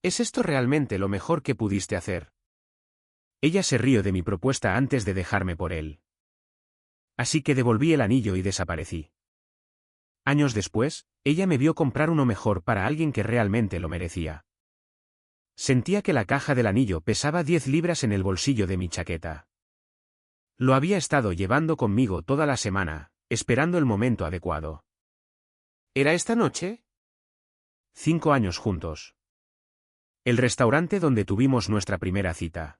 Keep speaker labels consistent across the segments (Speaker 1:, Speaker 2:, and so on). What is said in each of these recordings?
Speaker 1: ¿Es esto realmente lo mejor que pudiste hacer? Ella se rió de mi propuesta antes de dejarme por él. Así que devolví el anillo y desaparecí. Años después, ella me vio comprar uno mejor para alguien que realmente lo merecía. Sentía que la caja del anillo pesaba 10 libras en el bolsillo de mi chaqueta. Lo había estado llevando conmigo toda la semana, esperando el momento adecuado. ¿Era esta noche? 5 años juntos. El restaurante donde tuvimos nuestra primera cita.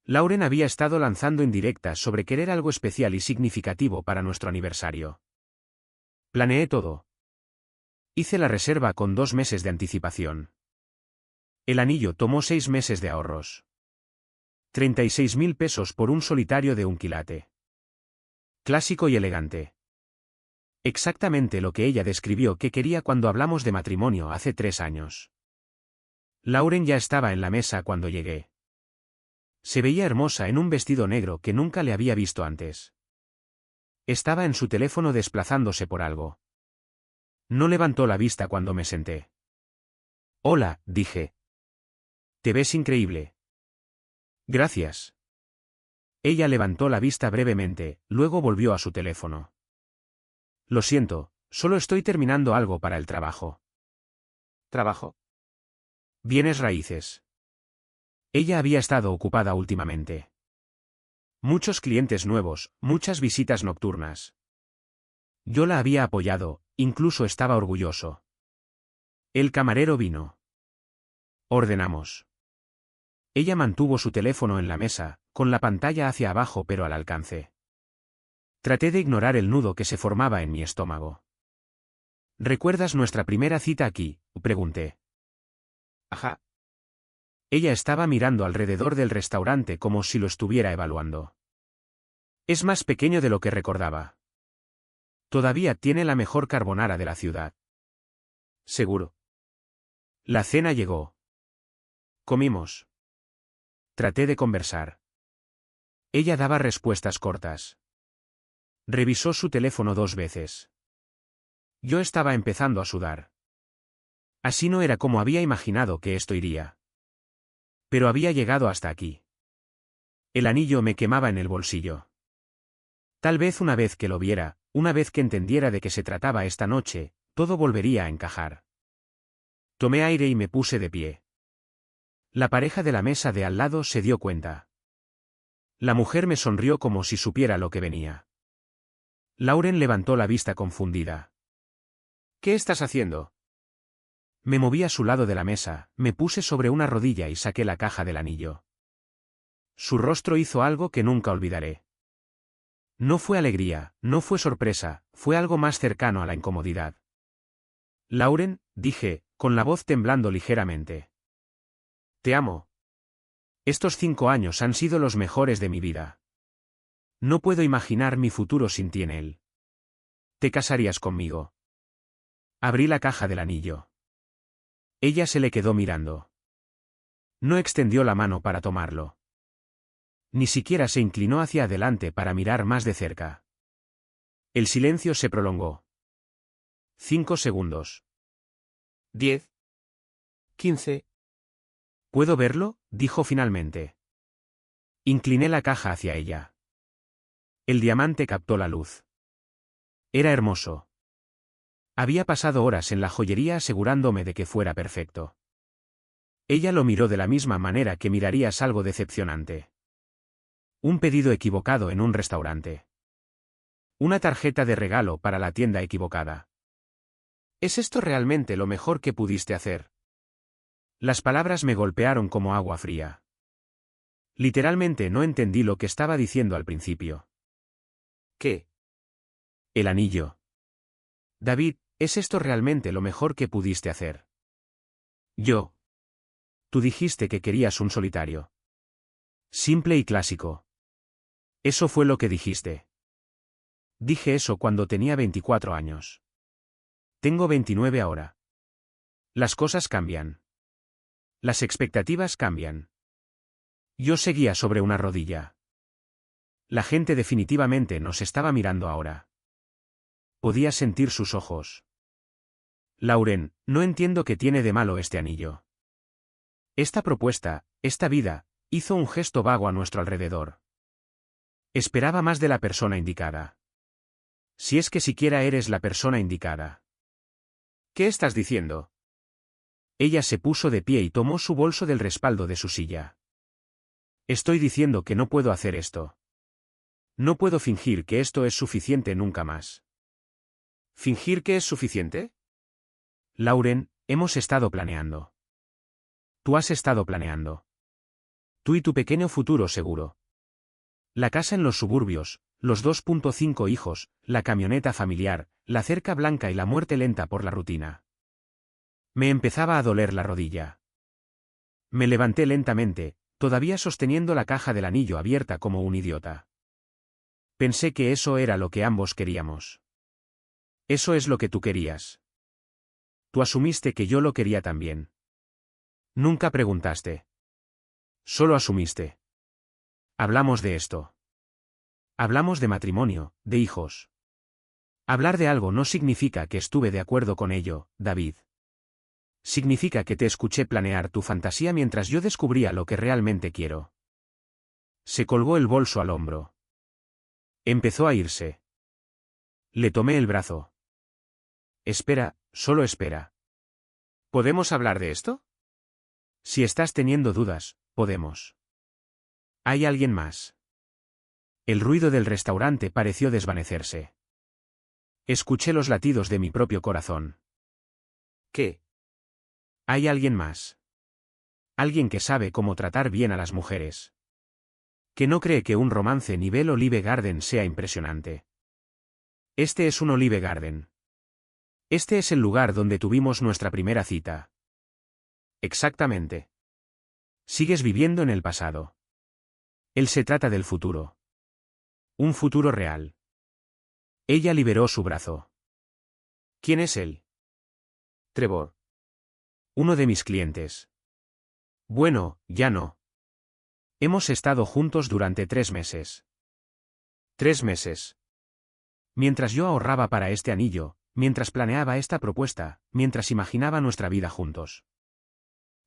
Speaker 1: Lauren había estado lanzando indirectas sobre querer algo especial y significativo para nuestro aniversario. Planeé todo. Hice la reserva con 2 meses de anticipación. El anillo tomó 6 meses de ahorros. 36.000 pesos por un solitario de un quilate. Clásico y elegante. Exactamente lo que ella describió que quería cuando hablamos de matrimonio hace 3 años. Lauren ya estaba en la mesa cuando llegué. Se veía hermosa en un vestido negro que nunca le había visto antes. Estaba en su teléfono desplazándose por algo. No levantó la vista cuando me senté. Hola, dije. Te ves increíble. Gracias. Ella levantó la vista brevemente, luego volvió a su teléfono. Lo siento, solo estoy terminando algo para el trabajo. ¿Trabajo? Bienes raíces. Ella había estado ocupada últimamente. Muchos clientes nuevos, muchas visitas nocturnas. Yo la había apoyado, incluso estaba orgulloso. El camarero vino. Ordenamos. Ella mantuvo su teléfono en la mesa, con la pantalla hacia abajo pero al alcance. Traté de ignorar el nudo que se formaba en mi estómago. ¿Recuerdas nuestra primera cita aquí?, pregunté. Ajá. Ella estaba mirando alrededor del restaurante como si lo estuviera evaluando. Es más pequeño de lo que recordaba. Todavía tiene la mejor carbonara de la ciudad. Seguro. La cena llegó. Comimos. Traté de conversar. Ella daba respuestas cortas. Revisó su teléfono 2 veces. Yo estaba empezando a sudar. Así no era como había imaginado que esto iría. Pero había llegado hasta aquí. El anillo me quemaba en el bolsillo. Tal vez una vez que lo viera, una vez que entendiera de qué se trataba esta noche, todo volvería a encajar. Tomé aire y me puse de pie. La pareja de la mesa de al lado se dio cuenta. La mujer me sonrió como si supiera lo que venía. Lauren levantó la vista confundida. ¿Qué estás haciendo? Me moví a su lado de la mesa, me puse sobre una rodilla y saqué la caja del anillo. Su rostro hizo algo que nunca olvidaré. No fue alegría, no fue sorpresa, fue algo más cercano a la incomodidad. Lauren, dije, con la voz temblando ligeramente. Te amo. Estos 5 años han sido los mejores de mi vida. No puedo imaginar mi futuro sin ti en él. ¿Te casarías conmigo? Abrí la caja del anillo. Ella se le quedó mirando. No extendió la mano para tomarlo. Ni siquiera se inclinó hacia adelante para mirar más de cerca. El silencio se prolongó. 5 segundos. 10. 15. ¿Puedo verlo?, dijo finalmente. Incliné la caja hacia ella. El diamante captó la luz. Era hermoso. Había pasado horas en la joyería asegurándome de que fuera perfecto. Ella lo miró de la misma manera que mirarías algo decepcionante. Un pedido equivocado en un restaurante. Una tarjeta de regalo para la tienda equivocada. ¿Es esto realmente lo mejor que pudiste hacer? Las palabras me golpearon como agua fría. Literalmente no entendí lo que estaba diciendo al principio. ¿Qué? El anillo. David, ¿es esto realmente lo mejor que pudiste hacer? Yo. Tú dijiste que querías un solitario. Simple y clásico. Eso fue lo que dijiste. Dije eso cuando tenía 24 años. Tengo 29 ahora. Las cosas cambian. Las expectativas cambian. Yo seguía sobre una rodilla. La gente definitivamente nos estaba mirando ahora. Podía sentir sus ojos. Lauren, no entiendo qué tiene de malo este anillo. Esta propuesta, esta vida, hizo un gesto vago a nuestro alrededor. Esperaba más de la persona indicada. Si es que siquiera eres la persona indicada. ¿Qué estás diciendo? Ella se puso de pie y tomó su bolso del respaldo de su silla. Estoy diciendo que no puedo hacer esto. No puedo fingir que esto es suficiente nunca más.
Speaker 2: ¿Fingir que es suficiente?
Speaker 1: Lauren, hemos estado planeando. Tú has estado planeando. Tú y tu pequeño futuro seguro. La casa en los suburbios, los 2.5 hijos, la camioneta familiar, la cerca blanca y la muerte lenta por la rutina. Me empezaba a doler la rodilla. Me levanté lentamente, todavía sosteniendo la caja del anillo abierta como un idiota. Pensé que eso era lo que ambos queríamos. Eso es lo que tú querías. Tú asumiste que yo lo quería también. Nunca preguntaste. Solo asumiste. Hablamos de esto. Hablamos de matrimonio, de hijos. Hablar de algo no significa que estuve de acuerdo con ello, David. Significa que te escuché planear tu fantasía mientras yo descubría lo que realmente quiero. Se colgó el bolso al hombro. Empezó a irse. Le tomé el brazo. Espera, solo espera.
Speaker 2: ¿Podemos hablar de esto?
Speaker 1: Si estás teniendo dudas, podemos. ¿Hay alguien más? El ruido del restaurante pareció desvanecerse. Escuché los latidos de mi propio corazón.
Speaker 2: ¿Qué?
Speaker 1: ¿Hay alguien más? Alguien que sabe cómo tratar bien a las mujeres. Que no cree que un romance nivel Olive Garden sea impresionante. Este es un Olive Garden. Este es el lugar donde tuvimos nuestra primera cita. Exactamente. Sigues viviendo en el pasado. Él se trata del futuro. Un futuro real. Ella liberó su brazo.
Speaker 2: ¿Quién es él?
Speaker 1: Trevor. Uno de mis clientes. Bueno, ya no. Hemos estado juntos durante 3 meses.
Speaker 2: 3 meses.
Speaker 1: Mientras yo ahorraba para este anillo, mientras planeaba esta propuesta, mientras imaginaba nuestra vida juntos.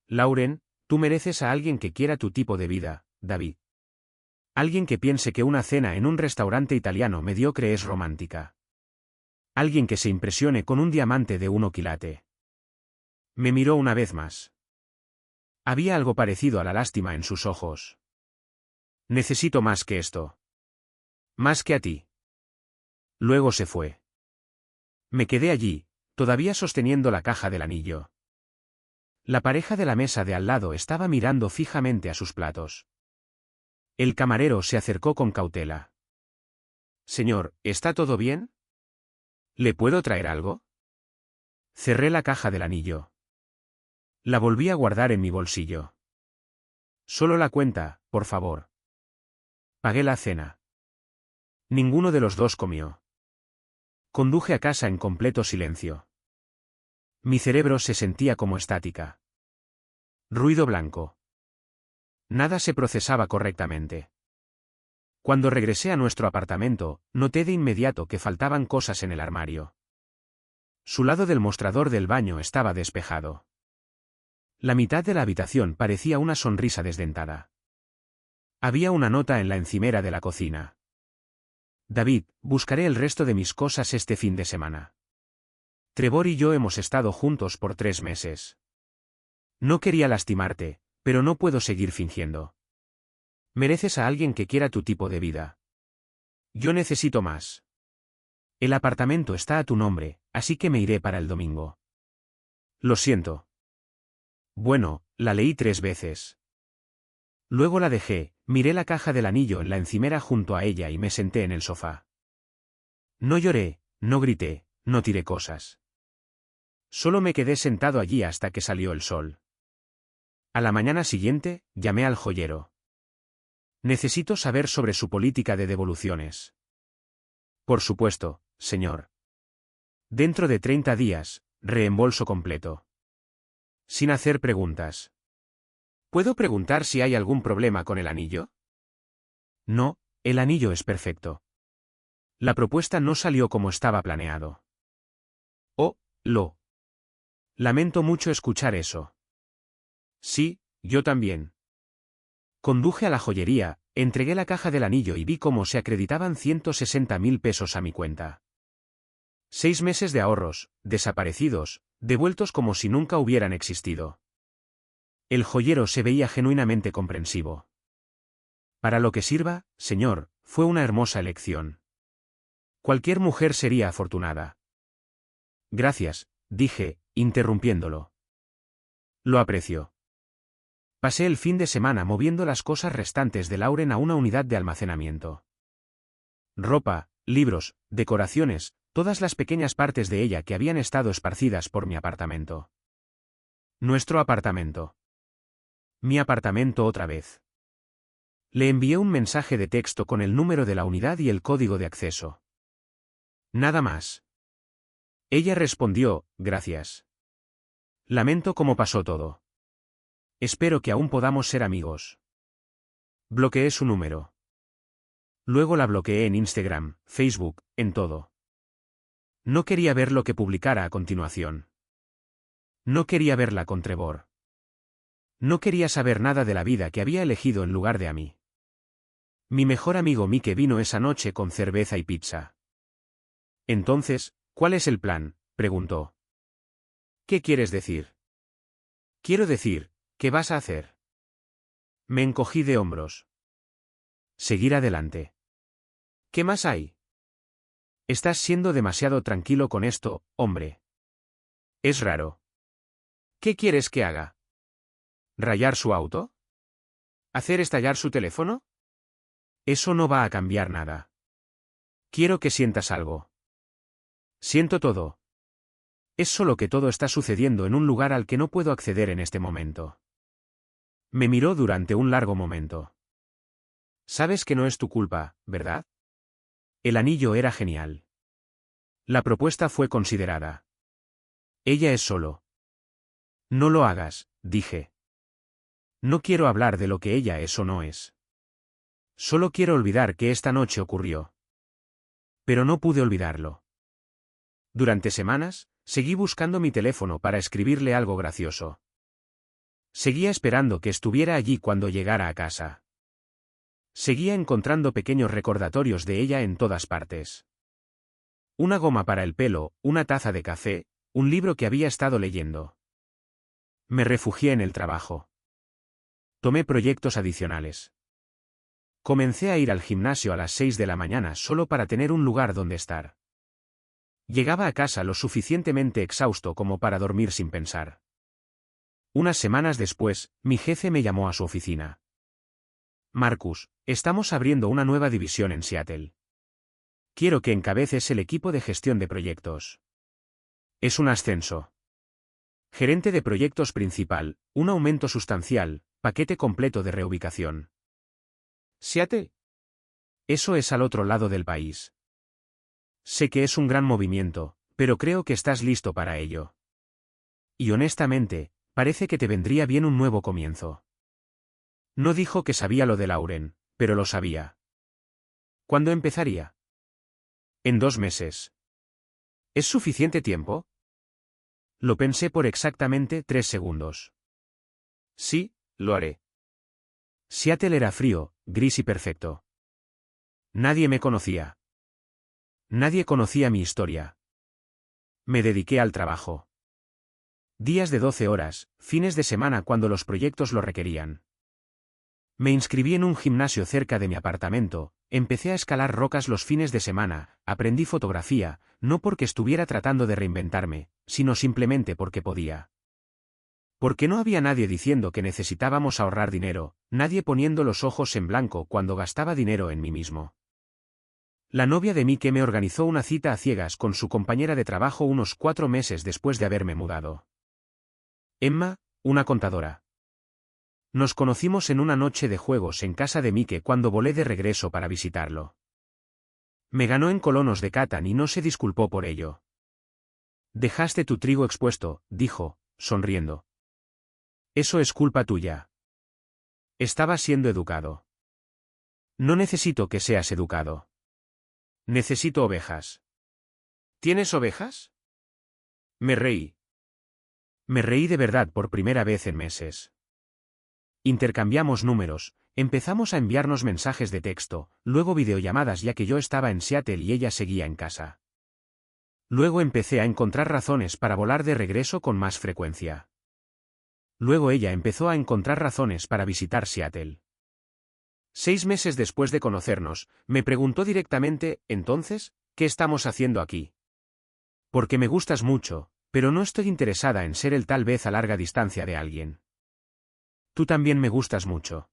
Speaker 1: Lauren, tú mereces a alguien que quiera tu tipo de vida, David. Alguien que piense que una cena en un restaurante italiano mediocre es romántica. Alguien que se impresione con un diamante de 1 quilate. Me miró una vez más. Había algo parecido a la lástima en sus ojos. Necesito más que esto. Más que a ti. Luego se fue. Me quedé allí, todavía sosteniendo la caja del anillo. La pareja de la mesa de al lado estaba mirando fijamente a sus platos. El camarero se acercó con cautela.
Speaker 2: Señor, ¿está todo bien?
Speaker 1: ¿Le puedo traer algo? Cerré la caja del anillo. La volví a guardar en mi bolsillo. Solo la cuenta, por favor. Pagué la cena. Ninguno de los dos comió. Conduje a casa en completo silencio. Mi cerebro se sentía como estática. Ruido blanco. Nada se procesaba correctamente. Cuando regresé a nuestro apartamento, noté de inmediato que faltaban cosas en el armario. Su lado del mostrador del baño estaba despejado. La mitad de la habitación parecía una sonrisa desdentada. Había una nota en la encimera de la cocina. David, buscaré el resto de mis cosas este fin de semana. Trevor y yo hemos estado juntos por 3 meses. No quería lastimarte, pero no puedo seguir fingiendo. Mereces a alguien que quiera tu tipo de vida. Yo necesito más. El apartamento está a tu nombre, así que me iré para el domingo. Lo siento. Bueno, la leí 3 veces. Luego la dejé, miré la caja del anillo en la encimera junto a ella y me senté en el sofá. No lloré, no grité, no tiré cosas. Solo me quedé sentado allí hasta que salió el sol. A la mañana siguiente, llamé al joyero. Necesito saber sobre su política de devoluciones. Por supuesto, señor. Dentro de 30 días, reembolso completo. Sin hacer preguntas.
Speaker 2: ¿Puedo preguntar si hay algún problema con el anillo?
Speaker 1: No, el anillo es perfecto. La propuesta no salió como estaba planeado. Oh, lo. Lamento mucho escuchar eso. Sí, Yo también. Conduje a la joyería, entregué la caja del anillo y vi cómo se acreditaban 160.000 pesos a mi cuenta. 6 meses de ahorros, desaparecidos, devueltos como si nunca hubieran existido. El joyero se veía genuinamente comprensivo. Para lo que sirva, señor, fue una hermosa elección. Cualquier mujer sería afortunada. Gracias, dije, interrumpiéndolo. Lo aprecio. Pasé el fin de semana moviendo las cosas restantes de Lauren a una unidad de almacenamiento. Ropa, libros, decoraciones, todas las pequeñas partes de ella que habían estado esparcidas por mi apartamento. Nuestro apartamento. Mi apartamento otra vez. Le envié un mensaje de texto con el número de la unidad y el código de acceso. Nada más. Ella respondió, gracias. Lamento cómo pasó todo. Espero que aún podamos ser amigos. Bloqueé su número. Luego la bloqueé en Instagram, Facebook, en todo. No quería ver lo que publicara a continuación. No quería verla con Trevor. No quería saber nada de la vida que había elegido en lugar de a mí. Mi mejor amigo Mike vino esa noche con cerveza y pizza. Entonces, ¿cuál es el plan?, preguntó. ¿Qué quieres decir? Quiero decir, ¿qué vas a hacer? Me encogí de hombros. Seguir adelante. ¿Qué más hay? Estás siendo demasiado tranquilo con esto, hombre. Es raro. ¿Qué quieres que haga? ¿Rayar su auto? ¿Hacer estallar su teléfono? Eso no va a cambiar nada. Quiero que sientas algo. Siento todo. Es solo que todo está sucediendo en un lugar al que no puedo acceder en este momento. Me miró durante un largo momento. Sabes que no es tu culpa, ¿verdad? El anillo era genial. La propuesta fue considerada. Ella es solo. No lo hagas, dije. No quiero hablar de lo que ella es o no es. Solo quiero olvidar que esta noche ocurrió. Pero no pude olvidarlo. Durante semanas, seguí buscando mi teléfono para escribirle algo gracioso. Seguía esperando que estuviera allí cuando llegara a casa. Seguía encontrando pequeños recordatorios de ella en todas partes. Una goma para el pelo, una taza de café, un libro que había estado leyendo. Me refugié en el trabajo. Tomé proyectos adicionales. Comencé a ir al gimnasio a las 6 de la mañana solo para tener un lugar donde estar. Llegaba a casa lo suficientemente exhausto como para dormir sin pensar. Unas semanas después, mi jefe me llamó a su oficina. Marcus, estamos abriendo una nueva división en Seattle. Quiero que encabeces el equipo de gestión de proyectos. Es un ascenso. Gerente de proyectos principal, un aumento sustancial, paquete completo de reubicación. ¿Seattle? Eso es al otro lado del país. Sé que es un gran movimiento, pero creo que estás listo para ello. Y honestamente, parece que te vendría bien un nuevo comienzo. No dijo que sabía lo de Lauren, pero lo sabía. ¿Cuándo empezaría? En 2 meses. ¿Es suficiente tiempo? Lo pensé por exactamente 3 segundos. Sí, lo haré. Seattle era frío, gris y perfecto. Nadie me conocía. Nadie conocía mi historia. Me dediqué al trabajo. Días de 12 horas, fines de semana cuando los proyectos lo requerían. Me inscribí en un gimnasio cerca de mi apartamento, empecé a escalar rocas los fines de semana, aprendí fotografía, no porque estuviera tratando de reinventarme, sino simplemente porque podía. Porque no había nadie diciendo que necesitábamos ahorrar dinero, nadie poniendo los ojos en blanco cuando gastaba dinero en mí mismo. La novia de Mike me organizó una cita a ciegas con su compañera de trabajo unos 4 meses después de haberme mudado. Emma, una contadora. Nos conocimos en una noche de juegos en casa de Mike cuando volé de regreso para visitarlo. Me ganó en colonos de Catan y no se disculpó por ello. Dejaste tu trigo expuesto, dijo, sonriendo. Eso es culpa tuya. Estaba siendo educado. No necesito que seas educado. Necesito ovejas. ¿Tienes ovejas? Me reí. Me reí de verdad por primera vez en meses. Intercambiamos números, empezamos a enviarnos mensajes de texto, luego videollamadas ya que yo estaba en Seattle y ella seguía en casa. Luego empecé a encontrar razones para volar de regreso con más frecuencia. Luego ella empezó a encontrar razones para visitar Seattle. 6 meses después de conocernos, me preguntó directamente, entonces, ¿qué estamos haciendo aquí? Porque me gustas mucho, pero no estoy interesada en ser el tal vez a larga distancia de alguien. Tú también me gustas mucho.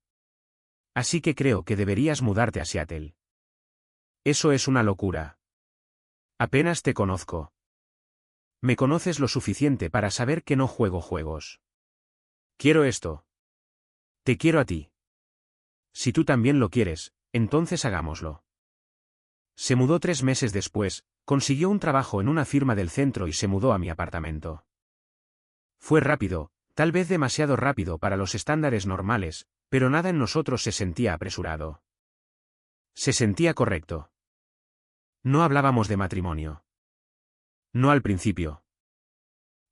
Speaker 1: Así que creo que deberías mudarte a Seattle. Eso es una locura. Apenas te conozco. Me conoces lo suficiente para saber que no juego juegos. Quiero esto. Te quiero a ti. Si tú también lo quieres, entonces hagámoslo. Se mudó 3 meses después, consiguió un trabajo en una firma del centro y se mudó a mi apartamento. Fue rápido, tal vez demasiado rápido para los estándares normales, pero nada en nosotros se sentía apresurado. Se sentía correcto. No hablábamos de matrimonio. No al principio.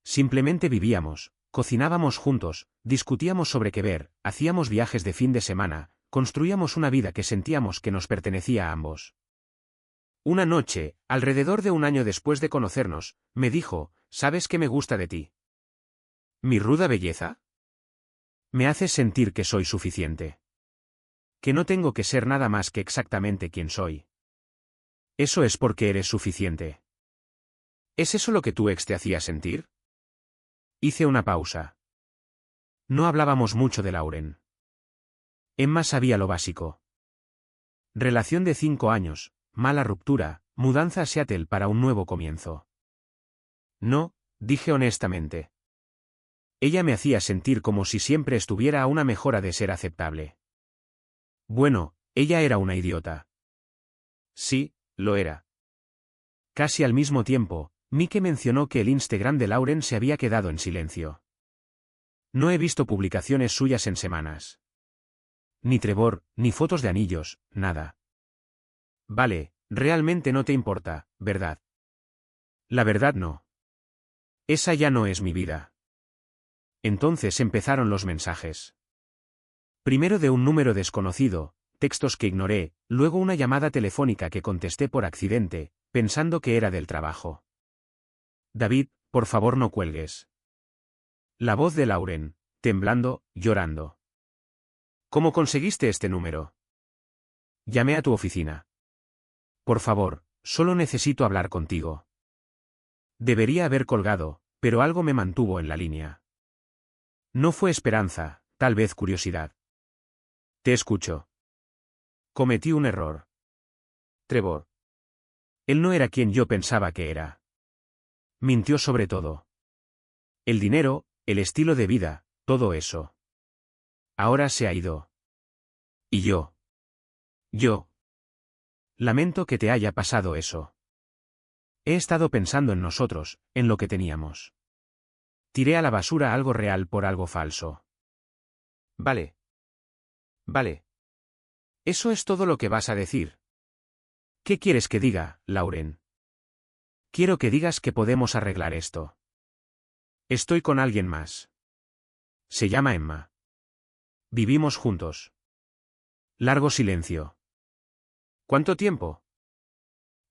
Speaker 1: Simplemente vivíamos, cocinábamos juntos, discutíamos sobre qué ver, hacíamos viajes de fin de semana, construíamos una vida que sentíamos que nos pertenecía a ambos. Una noche, alrededor de un año después de conocernos, me dijo, ¿sabes qué me gusta de ti? ¿Mi ruda belleza? Me haces sentir que soy suficiente. Que no tengo que ser nada más que exactamente quien soy. Eso es porque eres suficiente. ¿Es eso lo que tu ex te hacía sentir? Hice una pausa. No hablábamos mucho de Lauren. Emma sabía lo básico. Relación de 5 años, mala ruptura, mudanza a Seattle para un nuevo comienzo. No, dije honestamente. Ella me hacía sentir como si siempre estuviera a una mejora de ser aceptable. Bueno, ella era una idiota. Sí, lo era. Casi al mismo tiempo, Mike mencionó que el Instagram de Lauren se había quedado en silencio. No he visto publicaciones suyas en semanas. Ni Trevor, ni fotos de anillos, nada. Vale, realmente no te importa, ¿verdad? La verdad no. Esa ya no es mi vida. Entonces empezaron los mensajes. Primero de un número desconocido, textos que ignoré, luego una llamada telefónica que contesté por accidente, pensando que era del trabajo. David, por favor no cuelgues. La voz de Lauren, temblando, llorando. ¿Cómo conseguiste este número? Llamé a tu oficina. Por favor, solo necesito hablar contigo. Debería haber colgado, pero algo me mantuvo en la línea. No fue esperanza, tal vez curiosidad. Te escucho. Cometí un error. Trevor. Él no era quien yo pensaba que era. Mintió sobre todo. El dinero, el estilo de vida, todo eso. Ahora se ha ido. ¿Y yo? Yo. Lamento que te haya pasado eso. He estado pensando en nosotros, en lo que teníamos. Tiré a la basura algo real por algo falso. Vale. Vale. ¿Eso es todo lo que vas a decir? ¿Qué quieres que diga, Lauren? Quiero que digas que podemos arreglar esto. Estoy con alguien más. Se llama Emma. Vivimos juntos. Largo silencio. ¿Cuánto tiempo?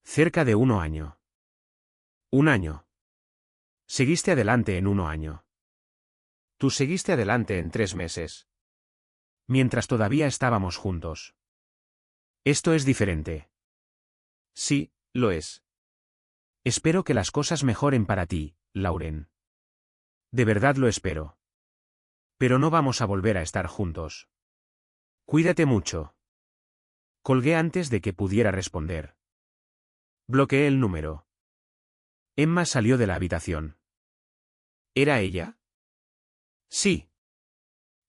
Speaker 1: Cerca de 1 año. 1 año. Seguiste adelante en 1 año. Tú seguiste adelante en 3 meses. Mientras todavía estábamos juntos. Esto es diferente. Sí, lo es. Espero que las cosas mejoren para ti, Lauren. De verdad lo espero. Pero no vamos a volver a estar juntos. Cuídate mucho. Colgué antes de que pudiera responder. Bloqueé el número. Emma salió de la habitación. ¿Era ella? Sí.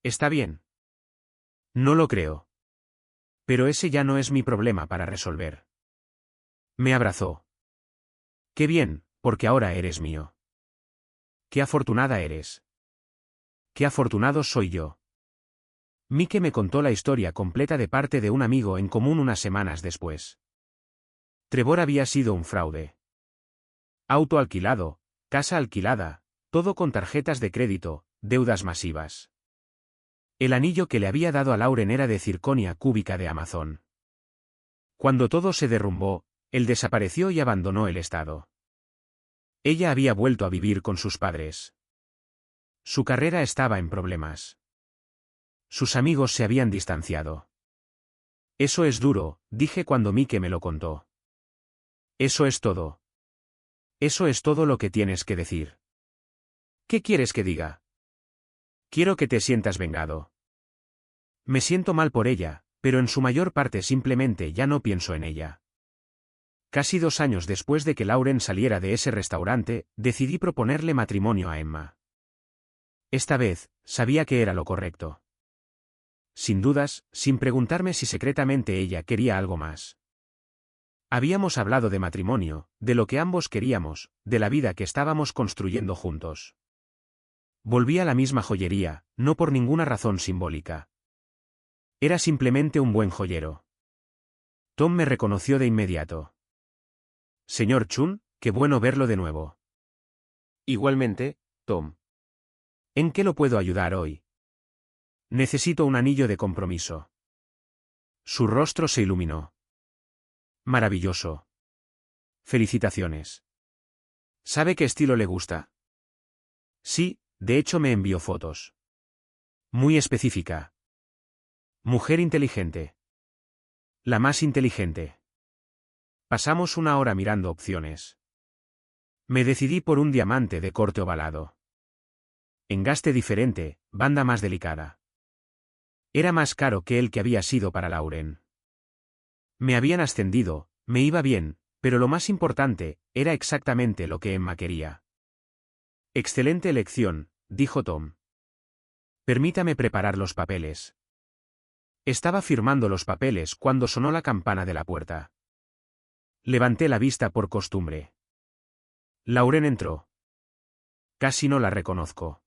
Speaker 1: Está bien. No lo creo. Pero ese ya no es mi problema para resolver. Me abrazó. Qué bien, porque ahora eres mío. Qué afortunada eres. Qué afortunado soy yo. Mike me contó la historia completa de parte de un amigo en común unas semanas después. Trevor había sido un fraude. Auto alquilado, casa alquilada, todo con tarjetas de crédito, deudas masivas. El anillo que le había dado a Lauren era de circonia cúbica de Amazon. Cuando todo se derrumbó, él desapareció y abandonó el estado. Ella había vuelto a vivir con sus padres. Su carrera estaba en problemas. Sus amigos se habían distanciado. Eso es duro, dije cuando Mike me lo contó. Eso es todo. Eso es todo lo que tienes que decir. ¿Qué quieres que diga? Quiero que te sientas vengado. Me siento mal por ella, pero en su mayor parte simplemente ya no pienso en ella. Casi 2 años después de que Lauren saliera de ese restaurante, decidí proponerle matrimonio a Emma. Esta vez, sabía que era lo correcto. Sin dudas, sin preguntarme si secretamente ella quería algo más. Habíamos hablado de matrimonio, de lo que ambos queríamos, de la vida que estábamos construyendo juntos. Volví a la misma joyería, no por ninguna razón simbólica. Era simplemente un buen joyero. Tom me reconoció de inmediato. Señor Chun, qué bueno verlo de nuevo.
Speaker 2: Igualmente, Tom.
Speaker 1: ¿En qué lo puedo ayudar hoy? Necesito un anillo de compromiso. Su rostro se iluminó. Maravilloso. Felicitaciones. ¿Sabe qué estilo le gusta? Sí, de hecho me envió fotos. Muy específica. Mujer inteligente. La más inteligente. Pasamos 1 hora mirando opciones. Me decidí por un diamante de corte ovalado. Engaste diferente, banda más delicada. Era más caro que el que había sido para Lauren. Me habían ascendido, me iba bien, pero lo más importante, era exactamente lo que Emma quería. Excelente elección, dijo Tom. Permítame preparar los papeles. Estaba firmando los papeles cuando sonó la campana de la puerta. Levanté la vista por costumbre. Lauren entró. Casi no la reconozco.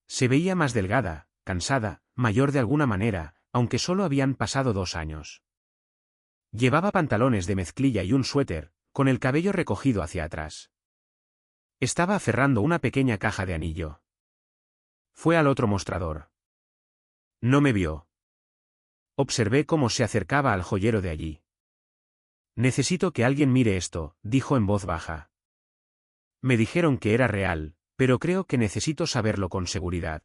Speaker 1: Se veía más delgada, cansada, mayor de alguna manera, aunque solo habían pasado 2 años. Llevaba pantalones de mezclilla y un suéter, con el cabello recogido hacia atrás. Estaba aferrando una pequeña caja de anillo. Fue al otro mostrador. No me vio. Observé cómo se acercaba al joyero de allí. Necesito que alguien mire esto, dijo en voz baja. Me dijeron que era real, pero creo que necesito saberlo con seguridad.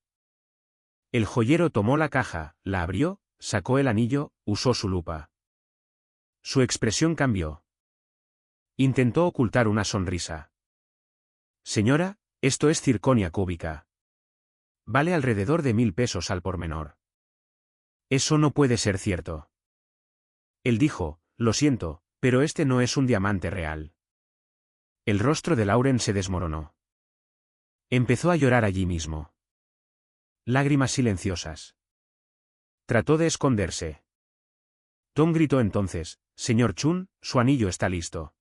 Speaker 1: El joyero tomó la caja, la abrió, sacó el anillo, usó su lupa. Su expresión cambió. Intentó ocultar una sonrisa. Señora, esto es circonia cúbica. Vale alrededor de 1000 pesos al por menor. Eso no puede ser cierto. Él dijo, lo siento, pero este no es un diamante real. El rostro de Lauren se desmoronó. Empezó a llorar allí mismo. Lágrimas silenciosas. Trató de esconderse. Tom gritó entonces, señor Chun, su anillo está listo.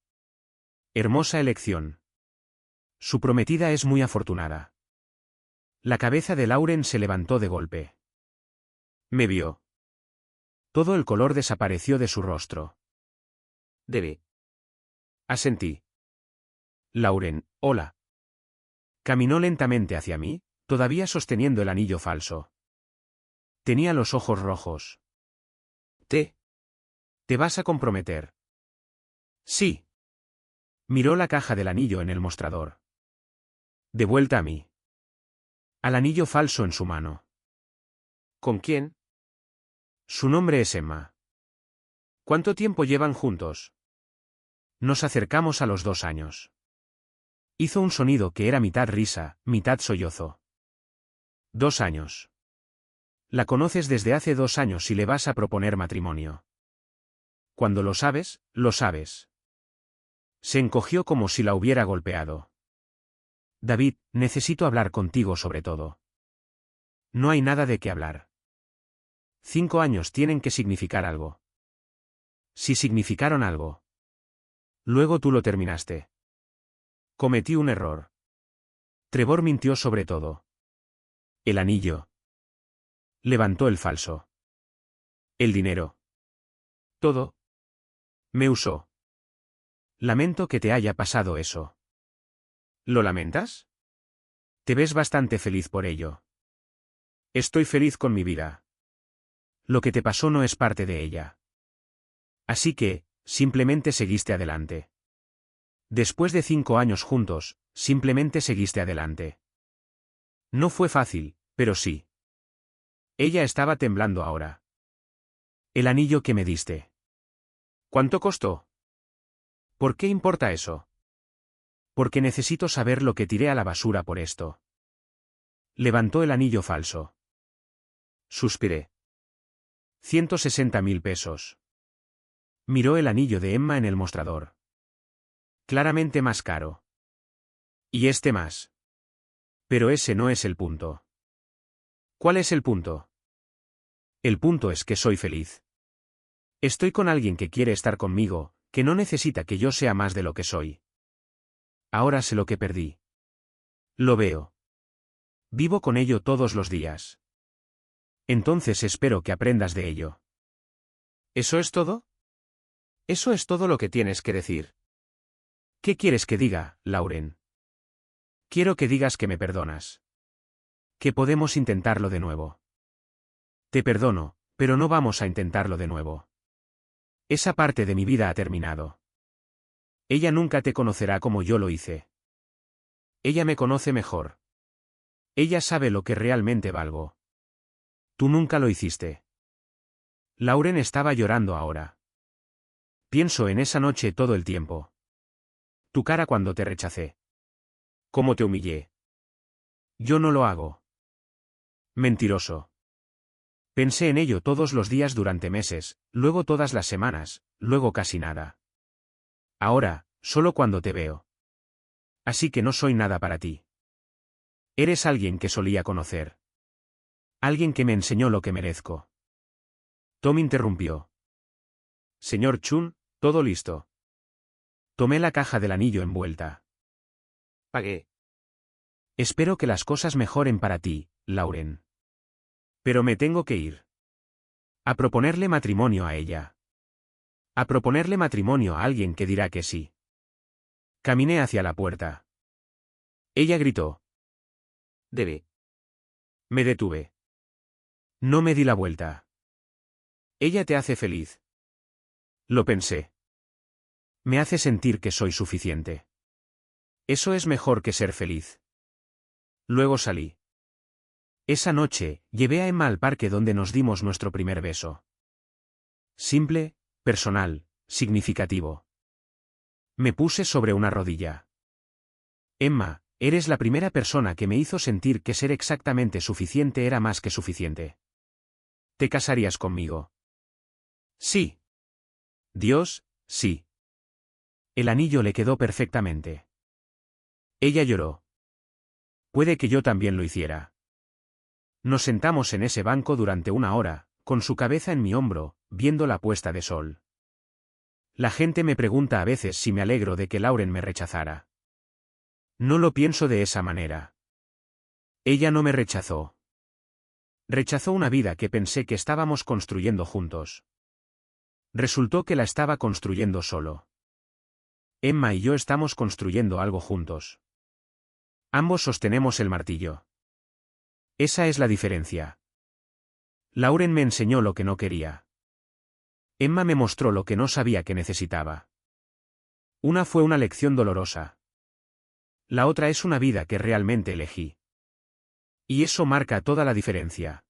Speaker 1: Hermosa elección. Su prometida es muy afortunada. La cabeza de Lauren se levantó de golpe. Me vio. Todo el color desapareció de su rostro.
Speaker 2: Debe.
Speaker 1: Asentí. Lauren, hola. Caminó lentamente hacia mí, todavía sosteniendo el anillo falso. Tenía los ojos rojos. ¿Te vas a comprometer? Sí. Miró la caja del anillo en el mostrador. De vuelta a mí. Al anillo falso en su mano.
Speaker 2: ¿Con quién?
Speaker 1: Su nombre es Emma. ¿Cuánto tiempo llevan juntos? Nos acercamos a los 2 años. Hizo un sonido que era mitad risa, mitad sollozo. 2 años. La conoces desde hace 2 años y le vas a proponer matrimonio. Cuando lo sabes, lo sabes. Se encogió como si la hubiera golpeado. David, necesito hablar contigo sobre todo. No hay nada de qué hablar. 5 años tienen que significar algo. Si significaron algo. Luego tú lo terminaste. Cometí un error. Trevor mintió sobre todo. El anillo. Levantó el falso. El dinero. Todo. Me usó. Lamento que te haya pasado eso. ¿Lo lamentas? Te ves bastante feliz por ello. Estoy feliz con mi vida. Lo que te pasó no es parte de ella. Así que, simplemente seguiste adelante. Después de 5 años juntos, simplemente seguiste adelante. No fue fácil, pero sí. Ella estaba temblando ahora. El anillo que me diste. ¿Cuánto costó? ¿Por qué importa eso? Porque necesito saber lo que tiré a la basura por esto. Levantó el anillo falso. Suspiré. 160.000 pesos. Miró el anillo de Emma en el mostrador. Claramente más caro. Y este más. Pero ese no es el punto. ¿Cuál es el punto? El punto es que soy feliz. Estoy con alguien que quiere estar conmigo, que no necesita que yo sea más de lo que soy. Ahora sé lo que perdí. Lo veo. Vivo con ello todos los días. Entonces espero que aprendas de ello. ¿Eso es todo? Eso es todo lo que tienes que decir. ¿Qué quieres que diga, Lauren? Quiero que digas que me perdonas. Que podemos intentarlo de nuevo. Te perdono, pero no vamos a intentarlo de nuevo. Esa parte de mi vida ha terminado. Ella nunca te conocerá como yo lo hice. Ella me conoce mejor. Ella sabe lo que realmente valgo. Tú nunca lo hiciste. Lauren estaba llorando ahora. Pienso en esa noche todo el tiempo. Tu cara cuando te rechacé. Cómo te humillé. Yo no lo hago. Mentiroso. Pensé en ello todos los días durante meses, luego todas las semanas, luego casi nada. Ahora, solo cuando te veo. Así que no soy nada para ti. Eres alguien que solía conocer. Alguien que me enseñó lo que merezco. Tom interrumpió. Señor Chun, todo listo. Tomé la caja del anillo envuelta. Pagué. Espero que las cosas mejoren para ti, Lauren. Pero me tengo que ir. A proponerle matrimonio a ella. A proponerle matrimonio a alguien que dirá que sí. Caminé hacia la puerta. Ella gritó. Debe. Me detuve. No me di la vuelta. Ella te hace feliz. Lo pensé. Me hace sentir que soy suficiente. Eso es mejor que ser feliz. Luego salí. Esa noche, llevé a Emma al parque donde nos dimos nuestro primer beso. Simple, personal, significativo. Me puse sobre una rodilla. Emma, eres la primera persona que me hizo sentir que ser exactamente suficiente era más que suficiente. ¿Te casarías conmigo? Sí. Dios, sí. El anillo le quedó perfectamente. Ella lloró. Puede que yo también lo hiciera. Nos sentamos en ese banco durante 1 hora, con su cabeza en mi hombro, viendo la puesta de sol. La gente me pregunta a veces si me alegro de que Lauren me rechazara. No lo pienso de esa manera. Ella no me rechazó. Rechazó una vida que pensé que estábamos construyendo juntos. Resultó que la estaba construyendo solo. Emma y yo estamos construyendo algo juntos. Ambos sostenemos el martillo. Esa es la diferencia. Lauren me enseñó lo que no quería. Emma me mostró lo que no sabía que necesitaba. Una fue una lección dolorosa. La otra es una vida que realmente elegí. Y eso marca toda la diferencia.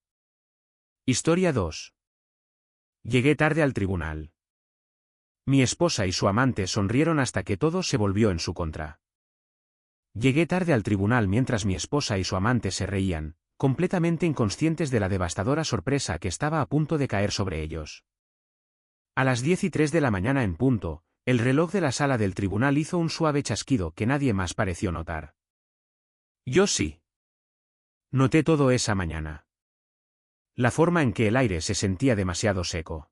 Speaker 1: Historia 2. Llegué tarde al tribunal. Mi esposa y su amante sonrieron hasta que todo se volvió en su contra. Llegué tarde al tribunal mientras mi esposa y su amante se reían, completamente inconscientes de la devastadora sorpresa que estaba a punto de caer sobre ellos. A las 10:03 de la mañana en punto, el reloj de la sala del tribunal hizo un suave chasquido que nadie más pareció notar. Yo sí. Noté todo esa mañana. La forma en que el aire se sentía demasiado seco.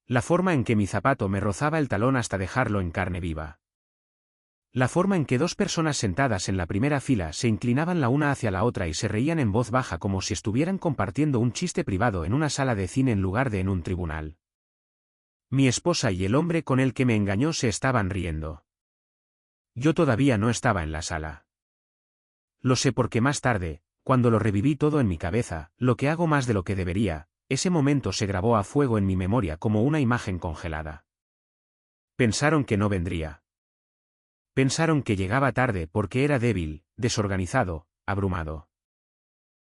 Speaker 1: La forma en que mi zapato me rozaba el talón hasta dejarlo en carne viva. La forma en que 2 personas sentadas en la primera fila se inclinaban la una hacia la otra y se reían en voz baja como si estuvieran compartiendo un chiste privado en una sala de cine en lugar de en un tribunal. Mi esposa y el hombre con el que me engañó se estaban riendo. Yo todavía no estaba en la sala. Lo sé porque más tarde, cuando lo reviví todo en mi cabeza, lo que hago más de lo que debería, ese momento se grabó a fuego en mi memoria como una imagen congelada. Pensaron que no vendría. Pensaron que llegaba tarde porque era débil, desorganizado, abrumado.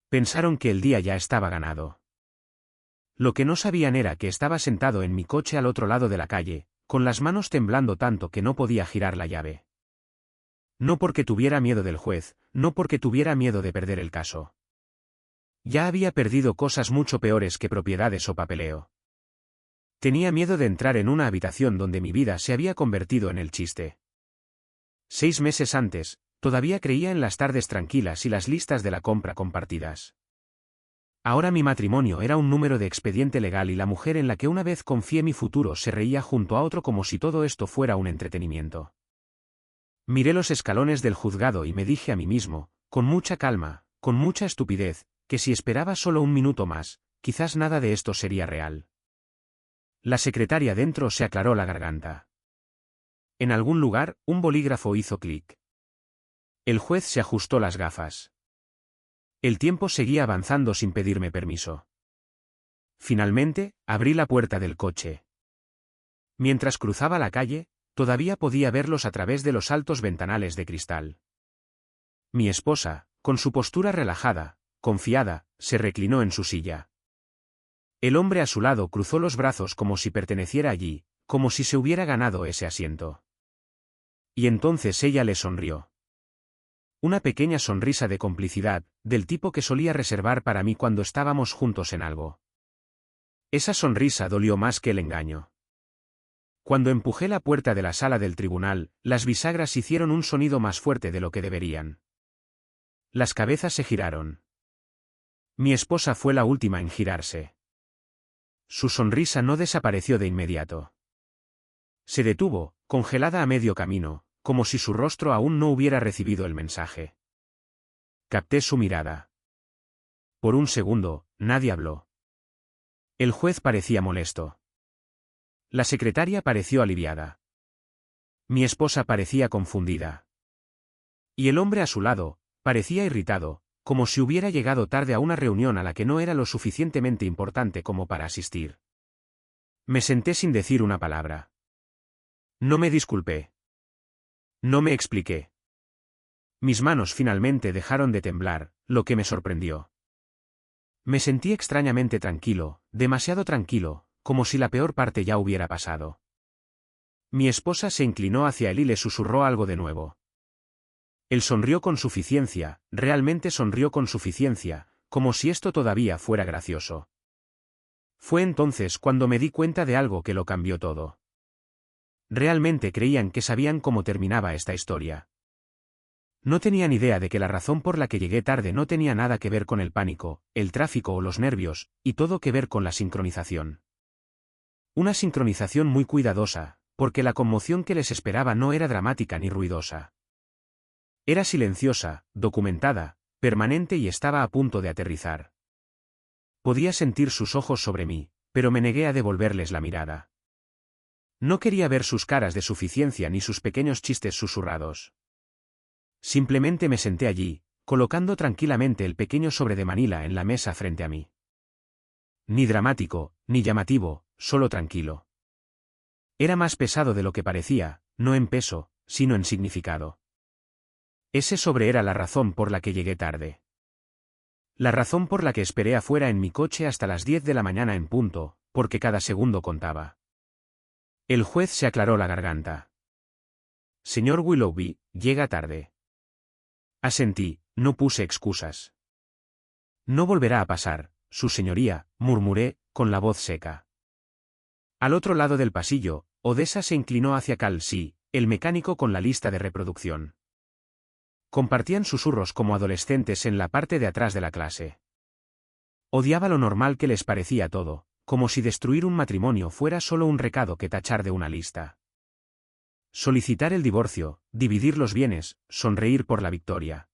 Speaker 1: Pensaron que el día ya estaba ganado. Lo que no sabían era que estaba sentado en mi coche al otro lado de la calle, con las manos temblando tanto que no podía girar la llave. No porque tuviera miedo del juez, no porque tuviera miedo de perder el caso. Ya había perdido cosas mucho peores que propiedades o papeleo. Tenía miedo de entrar en una habitación donde mi vida se había convertido en el chiste. 6 meses antes, todavía creía en las tardes tranquilas y las listas de la compra compartidas. Ahora mi matrimonio era un número de expediente legal y la mujer en la que una vez confié mi futuro se reía junto a otro como si todo esto fuera un entretenimiento. Miré los escalones del juzgado y me dije a mí mismo, con mucha calma, con mucha estupidez, que si esperaba solo un minuto más, quizás nada de esto sería real. La secretaria dentro se aclaró la garganta. En algún lugar, un bolígrafo hizo clic. El juez se ajustó las gafas. El tiempo seguía avanzando sin pedirme permiso. Finalmente, abrí la puerta del coche. Mientras cruzaba la calle, todavía podía verlos a través de los altos ventanales de cristal. Mi esposa, con su postura relajada, confiada, se reclinó en su silla. El hombre a su lado cruzó los brazos como si perteneciera allí, como si se hubiera ganado ese asiento. Y entonces ella le sonrió. Una pequeña sonrisa de complicidad, del tipo que solía reservar para mí cuando estábamos juntos en algo. Esa sonrisa dolió más que el engaño. Cuando empujé la puerta de la sala del tribunal, las bisagras hicieron un sonido más fuerte de lo que deberían. Las cabezas se giraron. Mi esposa fue la última en girarse. Su sonrisa no desapareció de inmediato. Se detuvo, congelada a medio camino, como si su rostro aún no hubiera recibido el mensaje. Capté su mirada. Por un segundo, nadie habló. El juez parecía molesto. La secretaria pareció aliviada. Mi esposa parecía confundida. Y el hombre a su lado, parecía irritado, como si hubiera llegado tarde a una reunión a la que no era lo suficientemente importante como para asistir. Me senté sin decir una palabra. No me disculpé. No me expliqué. Mis manos finalmente dejaron de temblar, lo que me sorprendió. Me sentí extrañamente tranquilo, demasiado tranquilo, como si la peor parte ya hubiera pasado. Mi esposa se inclinó hacia él y le susurró algo de nuevo. Él sonrió con suficiencia, realmente sonrió con suficiencia, como si esto todavía fuera gracioso. Fue entonces cuando me di cuenta de algo que lo cambió todo. Realmente creían que sabían cómo terminaba esta historia. No tenían idea de que la razón por la que llegué tarde no tenía nada que ver con el pánico, el tráfico o los nervios, y todo que ver con la sincronización. Una sincronización muy cuidadosa, porque la conmoción que les esperaba no era dramática ni ruidosa. Era silenciosa, documentada, permanente y estaba a punto de aterrizar. Podía sentir sus ojos sobre mí, pero me negué a devolverles la mirada. No quería ver sus caras de suficiencia ni sus pequeños chistes susurrados. Simplemente me senté allí, colocando tranquilamente el pequeño sobre de Manila en la mesa frente a mí. Ni dramático, ni llamativo, solo tranquilo. Era más pesado de lo que parecía, no en peso, sino en significado. Ese sobre era la razón por la que llegué tarde. La razón por la que esperé afuera en mi coche hasta las 10 de la mañana en punto, porque cada segundo contaba. El juez se aclaró la garganta. Señor Willoughby, llega tarde. Asentí, no puse excusas. No volverá a pasar, su señoría, murmuré, con la voz seca. Al otro lado del pasillo, Odessa se inclinó hacia Cal Sí, el mecánico con la lista de reproducción. Compartían susurros como adolescentes en la parte de atrás de la clase. Odiaba lo normal que les parecía todo, como si destruir un matrimonio fuera solo un recado que tachar de una lista. Solicitar el divorcio, dividir los bienes, sonreír por la victoria.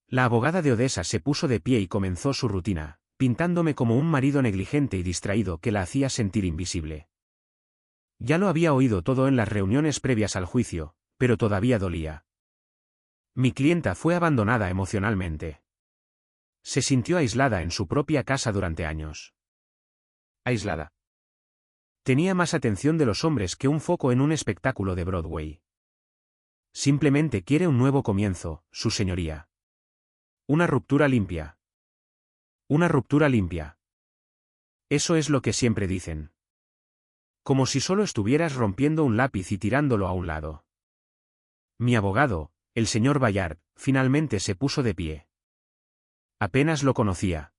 Speaker 1: La abogada de Odessa se puso de pie y comenzó su rutina, pintándome como un marido negligente y distraído que la hacía sentir invisible. Ya lo había oído todo en las reuniones previas al juicio, pero todavía dolía. Mi clienta fue abandonada emocionalmente. Se sintió aislada en su propia casa durante años. Aislada. Tenía más atención de los hombres que un foco en un espectáculo de Broadway. Simplemente quiere un nuevo comienzo, su señoría. Una ruptura limpia. Una ruptura limpia. Eso es lo que siempre dicen. Como si solo estuvieras rompiendo un lápiz y tirándolo a un lado. Mi abogado, el señor Bayard, finalmente se puso de pie. Apenas lo conocía.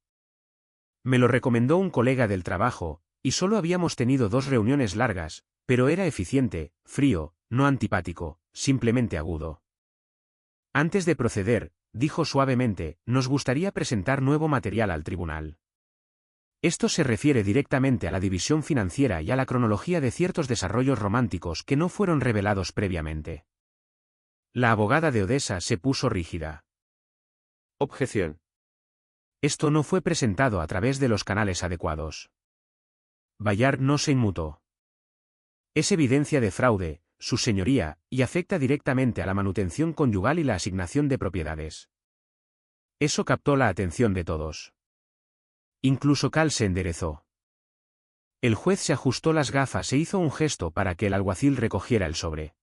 Speaker 1: Me lo recomendó un colega del trabajo, y solo habíamos tenido 2 reuniones largas, pero era eficiente, frío, no antipático, simplemente agudo. Antes de proceder, dijo suavemente, nos gustaría presentar nuevo material al tribunal. Esto se refiere directamente a la división financiera y a la cronología de ciertos desarrollos románticos que no fueron revelados previamente. La abogada de Odessa se puso rígida.
Speaker 2: Objeción.
Speaker 1: Esto no fue presentado a través de los canales adecuados. Bayard no se inmutó. Es evidencia de fraude, su señoría, y afecta directamente a la manutención conyugal y la asignación de propiedades. Eso captó la atención de todos. Incluso Cal se enderezó. El juez se ajustó las gafas e hizo un gesto para que el alguacil recogiera el sobre.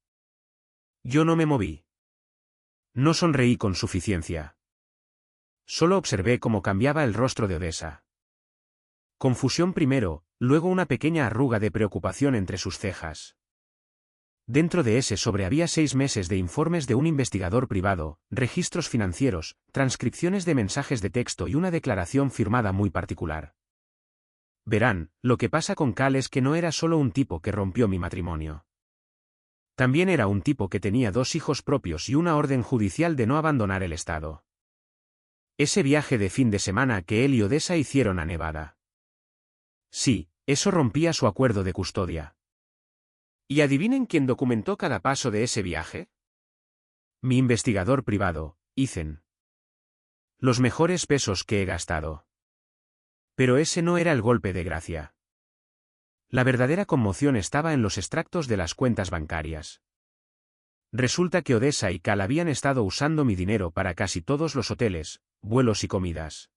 Speaker 1: Yo no me moví. No sonreí con suficiencia. Solo observé cómo cambiaba el rostro de Odessa. Confusión primero, luego una pequeña arruga de preocupación entre sus cejas. Dentro de ese sobre había 6 meses de informes de un investigador privado, registros financieros, transcripciones de mensajes de texto y una declaración firmada muy particular. Verán, lo que pasa con Cal es que no era solo un tipo que rompió mi matrimonio. También era un tipo que tenía 2 hijos propios y una orden judicial de no abandonar el estado. Ese viaje de fin de semana que él y Odessa hicieron a Nevada. Sí, eso rompía su acuerdo de custodia. ¿Y adivinen quién documentó cada paso de ese viaje? Mi investigador privado, Ethan. Los mejores pesos que he gastado. Pero ese no era el golpe de gracia. La verdadera conmoción estaba en los extractos de las cuentas bancarias. Resulta que Odessa y Cal habían estado usando mi dinero para casi todos los hoteles, vuelos y comidas.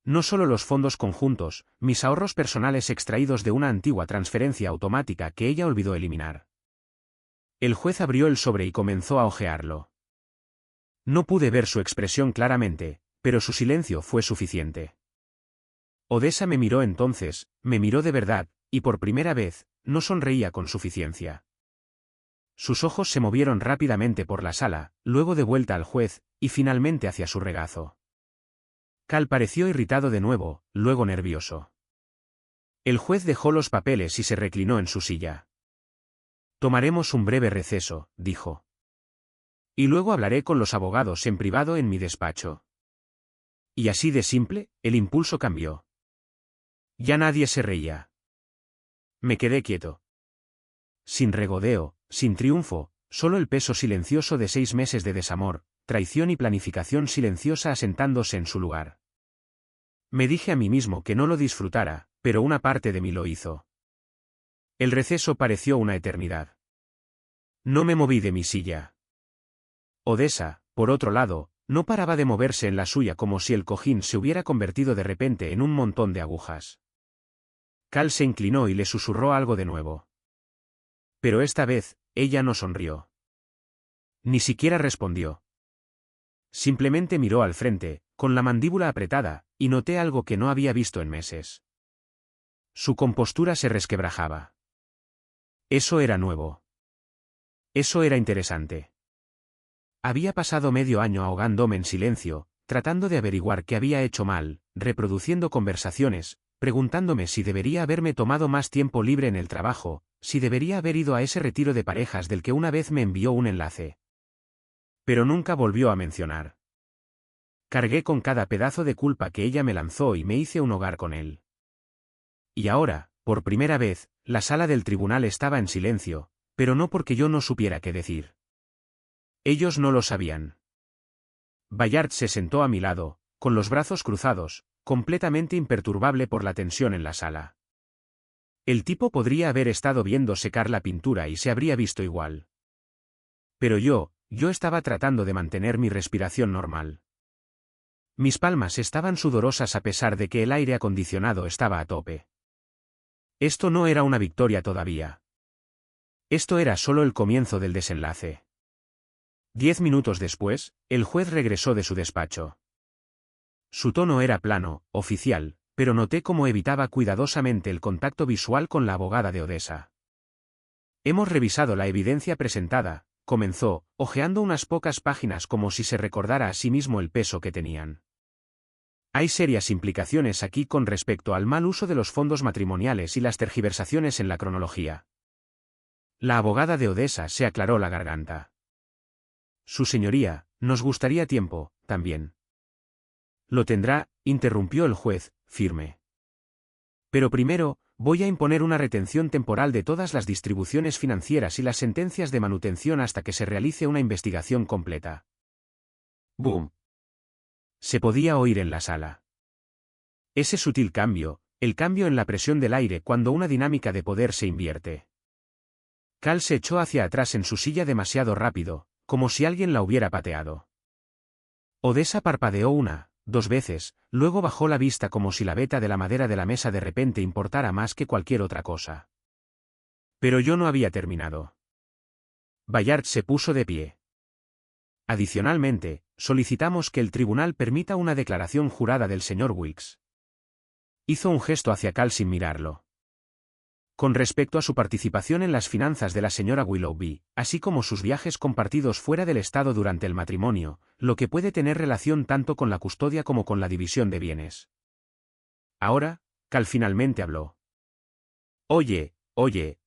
Speaker 1: No solo los fondos conjuntos, mis ahorros personales extraídos de una antigua transferencia automática que ella olvidó eliminar. El juez abrió el sobre y comenzó a hojearlo. No pude ver su expresión claramente, pero su silencio fue suficiente. Odessa me miró entonces, me miró de verdad, y por primera vez, no sonreía con suficiencia. Sus ojos se movieron rápidamente por la sala, luego de vuelta al juez, y finalmente hacia su regazo. Cal pareció irritado de nuevo, luego nervioso. El juez dejó los papeles y se reclinó en su silla. Tomaremos un breve receso, dijo. Y luego hablaré con los abogados en privado en mi despacho. Y así de simple, el impulso cambió. Ya nadie se reía. Me quedé quieto. Sin regodeo, sin triunfo, solo el peso silencioso de 6 meses de desamor, traición y planificación silenciosa asentándose en su lugar. Me dije a mí mismo que no lo disfrutara, pero una parte de mí lo hizo. El receso pareció una eternidad. No me moví de mi silla. Odessa, por otro lado, no paraba de moverse en la suya como si el cojín se hubiera convertido de repente en un montón de agujas. Cal se inclinó y le susurró algo de nuevo. Pero esta vez, ella no sonrió. Ni siquiera respondió. Simplemente miró al frente, con la mandíbula apretada, y noté algo que no había visto en meses. Su compostura se resquebrajaba. Eso era nuevo. Eso era interesante. Había pasado medio año ahogándome en silencio, tratando de averiguar qué había hecho mal, reproduciendo conversaciones, preguntándome si debería haberme tomado más tiempo libre en el trabajo, si debería haber ido a ese retiro de parejas del que una vez me envió un enlace. Pero nunca volvió a mencionar. Cargué con cada pedazo de culpa que ella me lanzó y me hice un hogar con él. Y ahora, por primera vez, la sala del tribunal estaba en silencio, pero no porque yo no supiera qué decir. Ellos no lo sabían. Bayard se sentó a mi lado, con los brazos cruzados, completamente imperturbable por la tensión en la sala. El tipo podría haber estado viendo secar la pintura y se habría visto igual. Pero yo estaba tratando de mantener mi respiración normal. Mis palmas estaban sudorosas a pesar de que el aire acondicionado estaba a tope. Esto no era una victoria todavía. Esto era solo el comienzo del desenlace. 10 minutos después, el juez regresó de su despacho. Su tono era plano, oficial, pero noté cómo evitaba cuidadosamente el contacto visual con la abogada de Odessa. Hemos revisado la evidencia presentada, comenzó, hojeando unas pocas páginas como si se recordara a sí mismo el peso que tenían. Hay serias implicaciones aquí con respecto al mal uso de los fondos matrimoniales y las tergiversaciones en la cronología. La abogada de Odessa se aclaró la garganta. Su señoría, nos gustaría tiempo, también. Lo tendrá, interrumpió el juez, firme. Pero primero, voy a imponer una retención temporal de todas las distribuciones financieras y las sentencias de manutención hasta que se realice una investigación completa. ¡Boom! Se podía oír en la sala. Ese sutil cambio, el cambio en la presión del aire cuando una dinámica de poder se invierte. Cal se echó hacia atrás en su silla demasiado rápido, como si alguien la hubiera pateado. Odessa parpadeó 2 veces, luego bajó la vista como si la veta de la madera de la mesa de repente importara más que cualquier otra cosa. Pero yo no había terminado. Bayard se puso de pie. Adicionalmente, solicitamos que el tribunal permita una declaración jurada del señor Wilkes. Hizo un gesto hacia Cal sin mirarlo. Con respecto a su participación en las finanzas de la señora Willoughby, así como sus viajes compartidos fuera del estado durante el matrimonio, lo que puede tener relación tanto con la custodia como con la división de bienes. Ahora, Cal finalmente habló. Oye,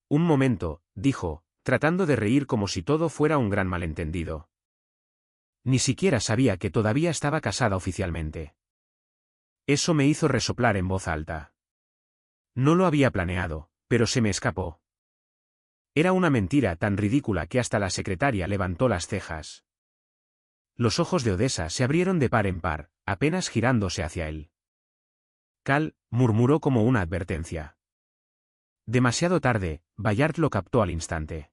Speaker 1: un momento, dijo, tratando de reír como si todo fuera un gran malentendido. Ni siquiera sabía que todavía estaba casada oficialmente. Eso me hizo resoplar en voz alta. No lo había planeado, pero se me escapó. Era una mentira tan ridícula que hasta la secretaria levantó las cejas. Los ojos de Odessa se abrieron de par en par, apenas girándose hacia él. Cal, murmuró como una advertencia. Demasiado tarde, Bayard lo captó al instante.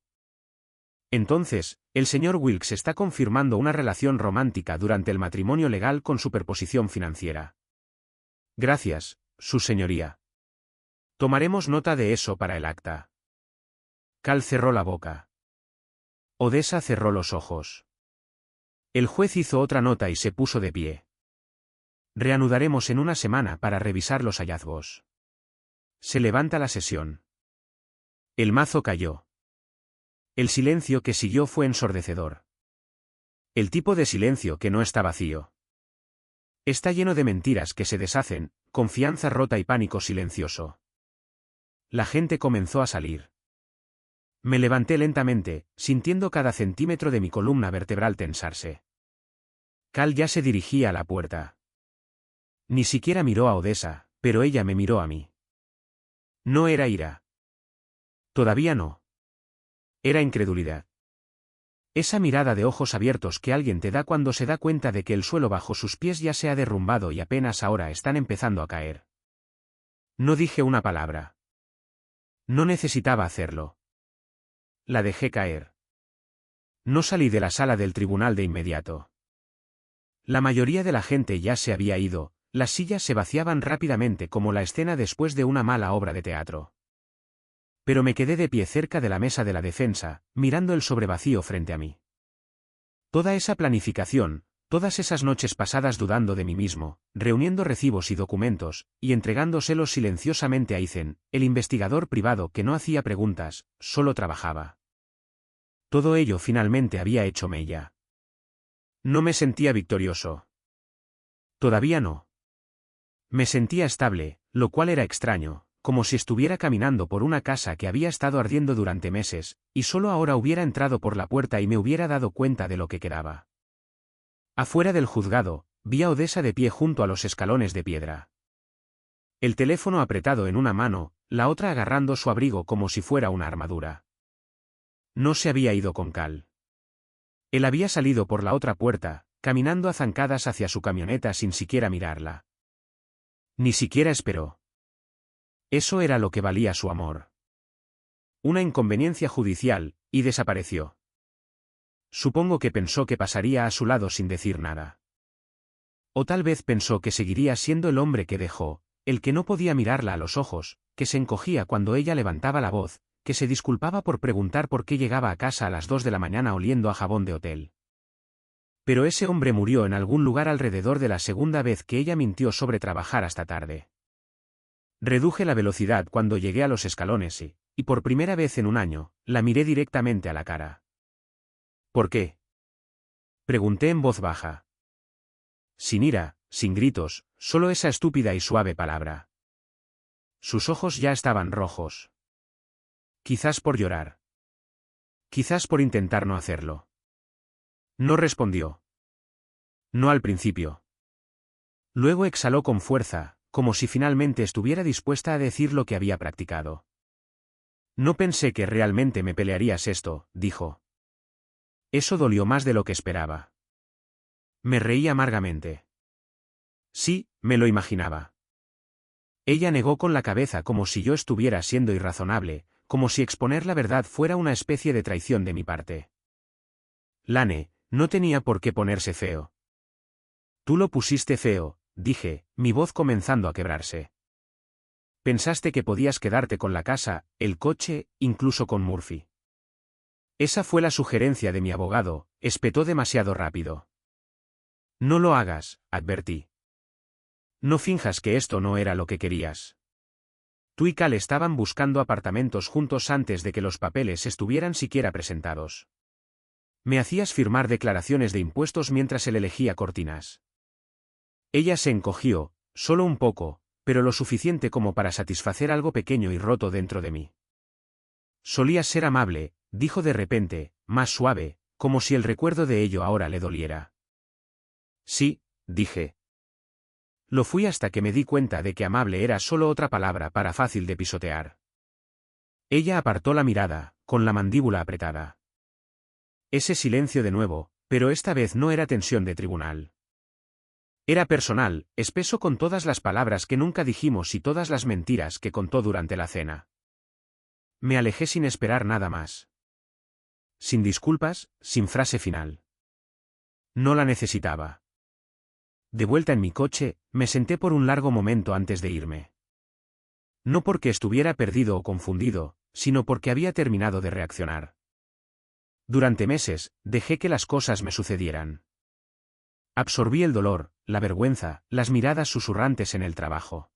Speaker 1: Entonces, el señor Wilkes está confirmando una relación romántica durante el matrimonio legal con superposición financiera. Gracias, su señoría. Tomaremos nota de eso para el acta. Cal cerró la boca. Odessa cerró los ojos. El juez hizo otra nota y se puso de pie. Reanudaremos en una semana para revisar los hallazgos. Se levanta la sesión. El mazo cayó. El silencio que siguió fue ensordecedor. El tipo de silencio que no está vacío. Está lleno de mentiras que se deshacen, confianza rota y pánico silencioso. La gente comenzó a salir. Me levanté lentamente, sintiendo cada centímetro de mi columna vertebral tensarse. Cal ya se dirigía a la puerta. Ni siquiera miró a Odessa, pero ella me miró a mí. No era ira. Todavía no. Era incredulidad. Esa mirada de ojos abiertos que alguien te da cuando se da cuenta de que el suelo bajo sus pies ya se ha derrumbado y apenas ahora están empezando a caer. No dije una palabra. No necesitaba hacerlo. La dejé caer. No salí de la sala del tribunal de inmediato. La mayoría de la gente ya se había ido, las sillas se vaciaban rápidamente como la escena después de una mala obra de teatro. Pero me quedé de pie cerca de la mesa de la defensa, mirando el sobrevacío frente a mí. Toda esa planificación, todas esas noches pasadas dudando de mí mismo, reuniendo recibos y documentos, y entregándoselos silenciosamente a Ethan, el investigador privado que no hacía preguntas, solo trabajaba. Todo ello finalmente había hecho mella. No me sentía victorioso. Todavía no. Me sentía estable, lo cual era extraño, como si estuviera caminando por una casa que había estado ardiendo durante meses, y solo ahora hubiera entrado por la puerta y me hubiera dado cuenta de lo que quedaba. Afuera del juzgado, vi a Odessa de pie junto a los escalones de piedra. El teléfono apretado en una mano, la otra agarrando su abrigo como si fuera una armadura. No se había ido con Cal. Él había salido por la otra puerta, caminando a zancadas hacia su camioneta sin siquiera mirarla. Ni siquiera esperó. Eso era lo que valía su amor. Una inconveniencia judicial, y desapareció. Supongo que pensó que pasaría a su lado sin decir nada. O tal vez pensó que seguiría siendo el hombre que dejó, el que no podía mirarla a los ojos, que se encogía cuando ella levantaba la voz, que se disculpaba por preguntar por qué llegaba a casa a las 2 de la mañana oliendo a jabón de hotel. Pero ese hombre murió en algún lugar alrededor de la segunda vez que ella mintió sobre trabajar hasta tarde. Reduje la velocidad cuando llegué a los escalones y por primera vez en un año, la miré directamente a la cara. ¿Por qué? Pregunté en voz baja. Sin ira, sin gritos, solo esa estúpida y suave palabra. Sus ojos ya estaban rojos. Quizás por llorar. Quizás por intentar no hacerlo. No respondió. No al principio. Luego exhaló con fuerza, como si finalmente estuviera dispuesta a decir lo que había practicado. No pensé que realmente me pelearías esto, dijo. Eso dolió más de lo que esperaba. Me reí amargamente. Sí, me lo imaginaba. Ella negó con la cabeza como si yo estuviera siendo irrazonable, como si exponer la verdad fuera una especie de traición de mi parte. Lane, no tenía por qué ponerse feo. Tú lo pusiste feo, dije, mi voz comenzando a quebrarse. Pensaste que podías quedarte con la casa, el coche, incluso con Murphy. Esa fue la sugerencia de mi abogado, espetó demasiado rápido. No lo hagas, advertí. No finjas que esto no era lo que querías. Tú y Cal estaban buscando apartamentos juntos antes de que los papeles estuvieran siquiera presentados. Me hacías firmar declaraciones de impuestos mientras él elegía cortinas. Ella se encogió, solo un poco, pero lo suficiente como para satisfacer algo pequeño y roto dentro de mí. Solías ser amable, dijo de repente, más suave, como si el recuerdo de ello ahora le doliera. Sí, dije. Lo fui hasta que me di cuenta de que amable era solo otra palabra para fácil de pisotear. Ella apartó la mirada, con la mandíbula apretada. Ese silencio de nuevo, pero esta vez no era tensión de tribunal. Era personal, espeso con todas las palabras que nunca dijimos y todas las mentiras que contó durante la cena. Me alejé sin esperar nada más. Sin disculpas, sin frase final. No la necesitaba. De vuelta en mi coche, me senté por un largo momento antes de irme. No porque estuviera perdido o confundido, sino porque había terminado de reaccionar. Durante meses, dejé que las cosas me sucedieran. Absorbí el dolor, la vergüenza, las miradas susurrantes en el trabajo.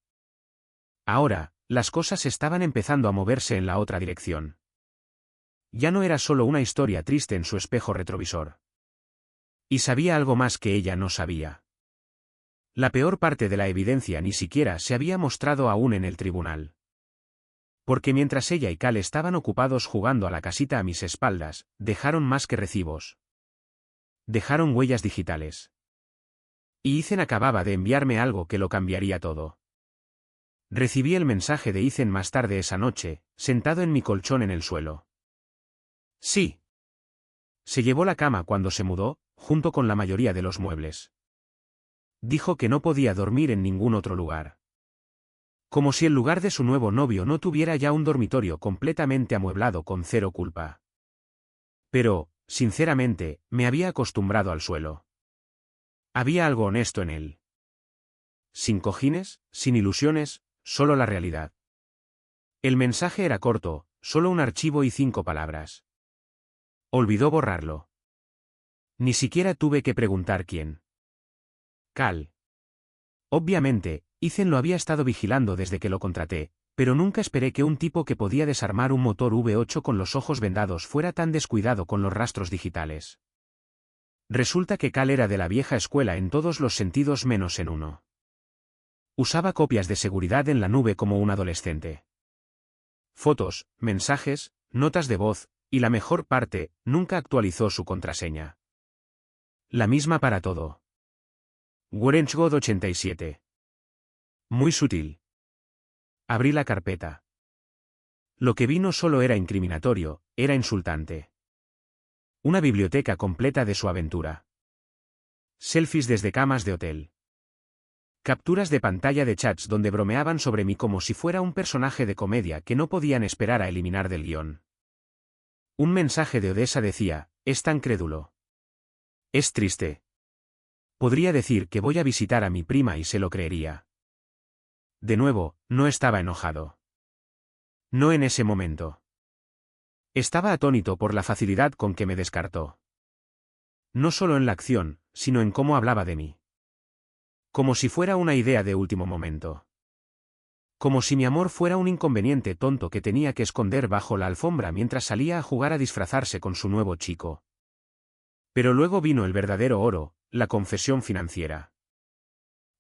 Speaker 1: Ahora, las cosas estaban empezando a moverse en la otra dirección. Ya no era solo una historia triste en su espejo retrovisor. Y sabía algo más que ella no sabía. La peor parte de la evidencia ni siquiera se había mostrado aún en el tribunal. Porque mientras ella y Cal estaban ocupados jugando a la casita a mis espaldas, dejaron más que recibos. Dejaron huellas digitales. Y Ethan acababa de enviarme algo que lo cambiaría todo. Recibí el mensaje de Ethan más tarde esa noche, sentado en mi colchón en el suelo. Sí. Se llevó la cama cuando se mudó, junto con la mayoría de los muebles. Dijo que no podía dormir en ningún otro lugar. Como si el lugar de su nuevo novio no tuviera ya un dormitorio completamente amueblado con cero culpa. Pero, sinceramente, me había acostumbrado al suelo. Había algo honesto en él. Sin cojines, sin ilusiones, solo la realidad. El mensaje era corto, solo un archivo y 5 palabras. Olvidó borrarlo. Ni siquiera tuve que preguntar quién. Cal. Obviamente, Ethan lo había estado vigilando desde que lo contraté, pero nunca esperé que un tipo que podía desarmar un motor V8 con los ojos vendados fuera tan descuidado con los rastros digitales. Resulta que Cal era de la vieja escuela en todos los sentidos menos en uno. Usaba copias de seguridad en la nube como un adolescente. Fotos, mensajes, notas de voz, y la mejor parte, nunca actualizó su contraseña. La misma para todo. WarrenGod 87. Muy sutil. Abrí la carpeta. Lo que vi no solo era incriminatorio, era insultante. Una biblioteca completa de su aventura. Selfies desde camas de hotel. Capturas de pantalla de chats donde bromeaban sobre mí como si fuera un personaje de comedia que no podían esperar a eliminar del guión. Un mensaje de Odessa decía, es tan crédulo. Es triste. Podría decir que voy a visitar a mi prima y se lo creería. De nuevo, no estaba enojado. No en ese momento. Estaba atónito por la facilidad con que me descartó. No solo en la acción, sino en cómo hablaba de mí. Como si fuera una idea de último momento. Como si mi amor fuera un inconveniente tonto que tenía que esconder bajo la alfombra mientras salía a jugar a disfrazarse con su nuevo chico. Pero luego vino el verdadero oro, la confesión financiera.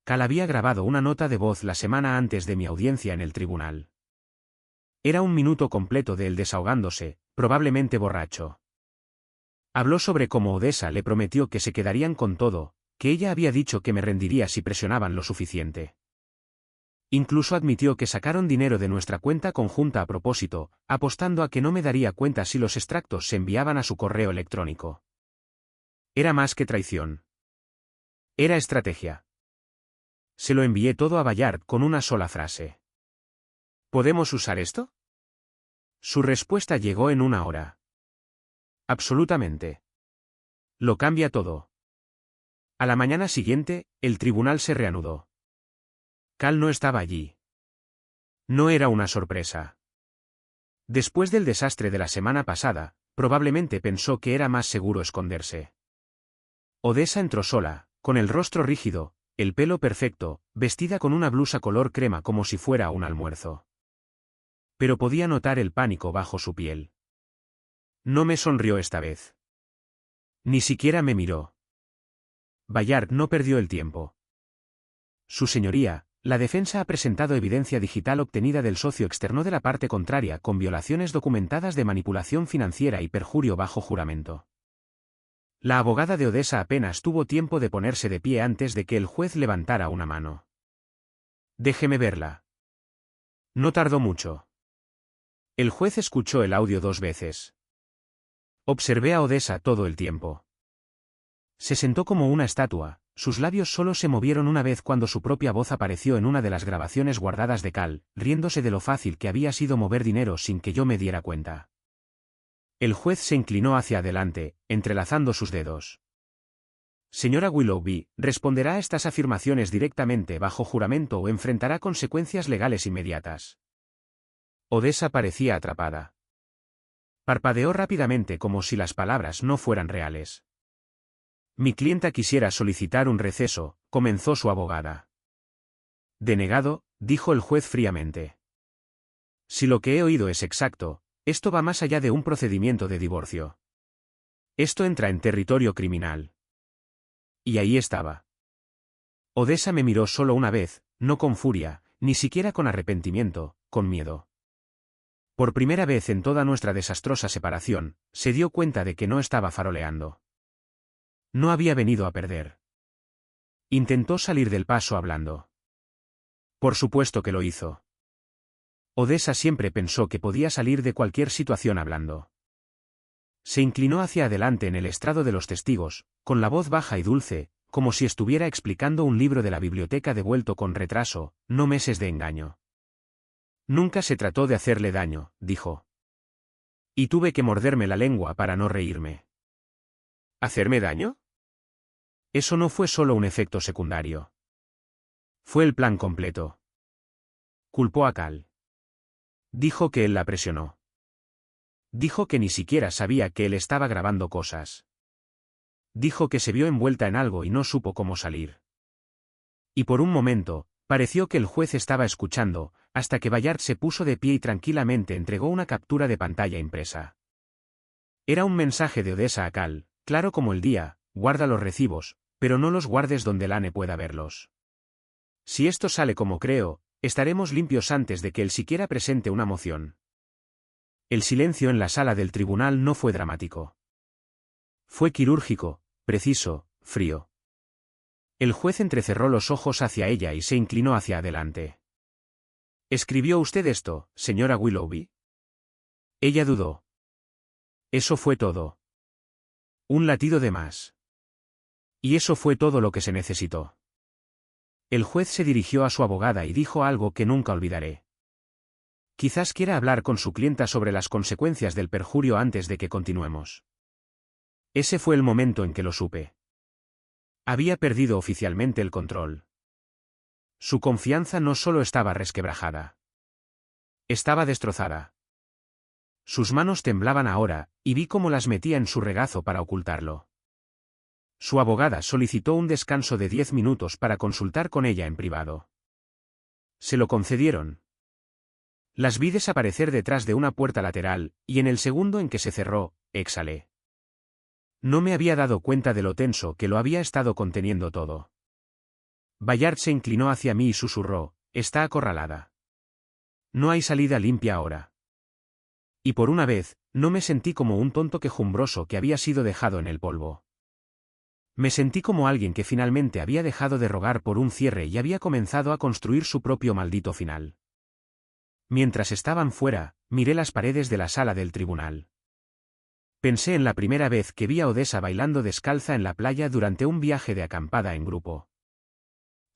Speaker 1: Cal había grabado una nota de voz la semana antes de mi audiencia en el tribunal. Era un minuto completo de él desahogándose, probablemente borracho. Habló sobre cómo Odessa le prometió que se quedarían con todo, que ella había dicho que me rendiría si presionaban lo suficiente. Incluso admitió que sacaron dinero de nuestra cuenta conjunta a propósito, apostando a que no me daría cuenta si los extractos se enviaban a su correo electrónico. Era más que traición. Era estrategia. Se lo envié todo a Bayard con una sola frase. ¿Podemos usar esto? Su respuesta llegó en una hora. Absolutamente. Lo cambia todo. A la mañana siguiente, el tribunal se reanudó. Cal no estaba allí. No era una sorpresa. Después del desastre de la semana pasada, probablemente pensó que era más seguro esconderse. Odessa entró sola, con el rostro rígido, el pelo perfecto, vestida con una blusa color crema como si fuera un almuerzo. Pero podía notar el pánico bajo su piel. No me sonrió esta vez. Ni siquiera me miró. Bayard no perdió el tiempo. Su señoría, la defensa ha presentado evidencia digital obtenida del socio externo de la parte contraria con violaciones documentadas de manipulación financiera y perjurio bajo juramento. La abogada de Odessa apenas tuvo tiempo de ponerse de pie antes de que el juez levantara una mano. Déjeme verla. No tardó mucho. El juez escuchó el audio 2 veces. Observé a Odessa todo el tiempo. Se sentó como una estatua, sus labios solo se movieron una vez cuando su propia voz apareció en una de las grabaciones guardadas de Cal, riéndose de lo fácil que había sido mover dinero sin que yo me diera cuenta. El juez se inclinó hacia adelante, entrelazando sus dedos. Señora Willoughby, ¿responderá a estas afirmaciones directamente bajo juramento o enfrentará consecuencias legales inmediatas? Odessa parecía atrapada. Parpadeó rápidamente como si las palabras no fueran reales. Mi clienta quisiera solicitar un receso, comenzó su abogada. Denegado, dijo el juez fríamente. Si lo que he oído es exacto, esto va más allá de un procedimiento de divorcio. Esto entra en territorio criminal. Y ahí estaba. Odessa me miró solo una vez, no con furia, ni siquiera con arrepentimiento, con miedo. Por primera vez en toda nuestra desastrosa separación, se dio cuenta de que no estaba faroleando. No había venido a perder. Intentó salir del paso hablando. Por supuesto que lo hizo. Odessa siempre pensó que podía salir de cualquier situación hablando. Se inclinó hacia adelante en el estrado de los testigos, con la voz baja y dulce, como si estuviera explicando un libro de la biblioteca devuelto con retraso, no meses de engaño. Nunca se trató de hacerle daño, dijo. Y tuve que morderme la lengua para no reírme. ¿Hacerme daño? Eso no fue solo un efecto secundario. Fue el plan completo. Culpó a Cal. Dijo que él la presionó. Dijo que ni siquiera sabía que él estaba grabando cosas. Dijo que se vio envuelta en algo y no supo cómo salir. Y por un momento, pareció que el juez estaba escuchando, hasta que Bayard se puso de pie y tranquilamente entregó una captura de pantalla impresa. Era un mensaje de Odessa a Cal, claro como el día: guarda los recibos, pero no los guardes donde Lane pueda verlos. Si esto sale como creo, estaremos limpios antes de que él siquiera presente una moción. El silencio en la sala del tribunal no fue dramático. Fue quirúrgico, preciso, frío. El juez entrecerró los ojos hacia ella y se inclinó hacia adelante. ¿Escribió usted esto, señora Willoughby? Ella dudó. Eso fue todo. Un latido de más. Y eso fue todo lo que se necesitó. El juez se dirigió a su abogada y dijo algo que nunca olvidaré. Quizás quiera hablar con su clienta sobre las consecuencias del perjurio antes de que continuemos. Ese fue el momento en que lo supe. Había perdido oficialmente el control. Su confianza no solo estaba resquebrajada. Estaba destrozada. Sus manos temblaban ahora, y vi cómo las metía en su regazo para ocultarlo. Su abogada solicitó un descanso de 10 minutos para consultar con ella en privado. Se lo concedieron. Las vi desaparecer detrás de una puerta lateral, y en el segundo en que se cerró, exhalé. No me había dado cuenta de lo tenso que lo había estado conteniendo todo. Bayard se inclinó hacia mí y susurró: «Está acorralada. No hay salida limpia ahora». Y por una vez, no me sentí como un tonto quejumbroso que había sido dejado en el polvo. Me sentí como alguien que finalmente había dejado de rogar por un cierre y había comenzado a construir su propio maldito final. Mientras estaban fuera, miré las paredes de la sala del tribunal. Pensé en la primera vez que vi a Odessa bailando descalza en la playa durante un viaje de acampada en grupo.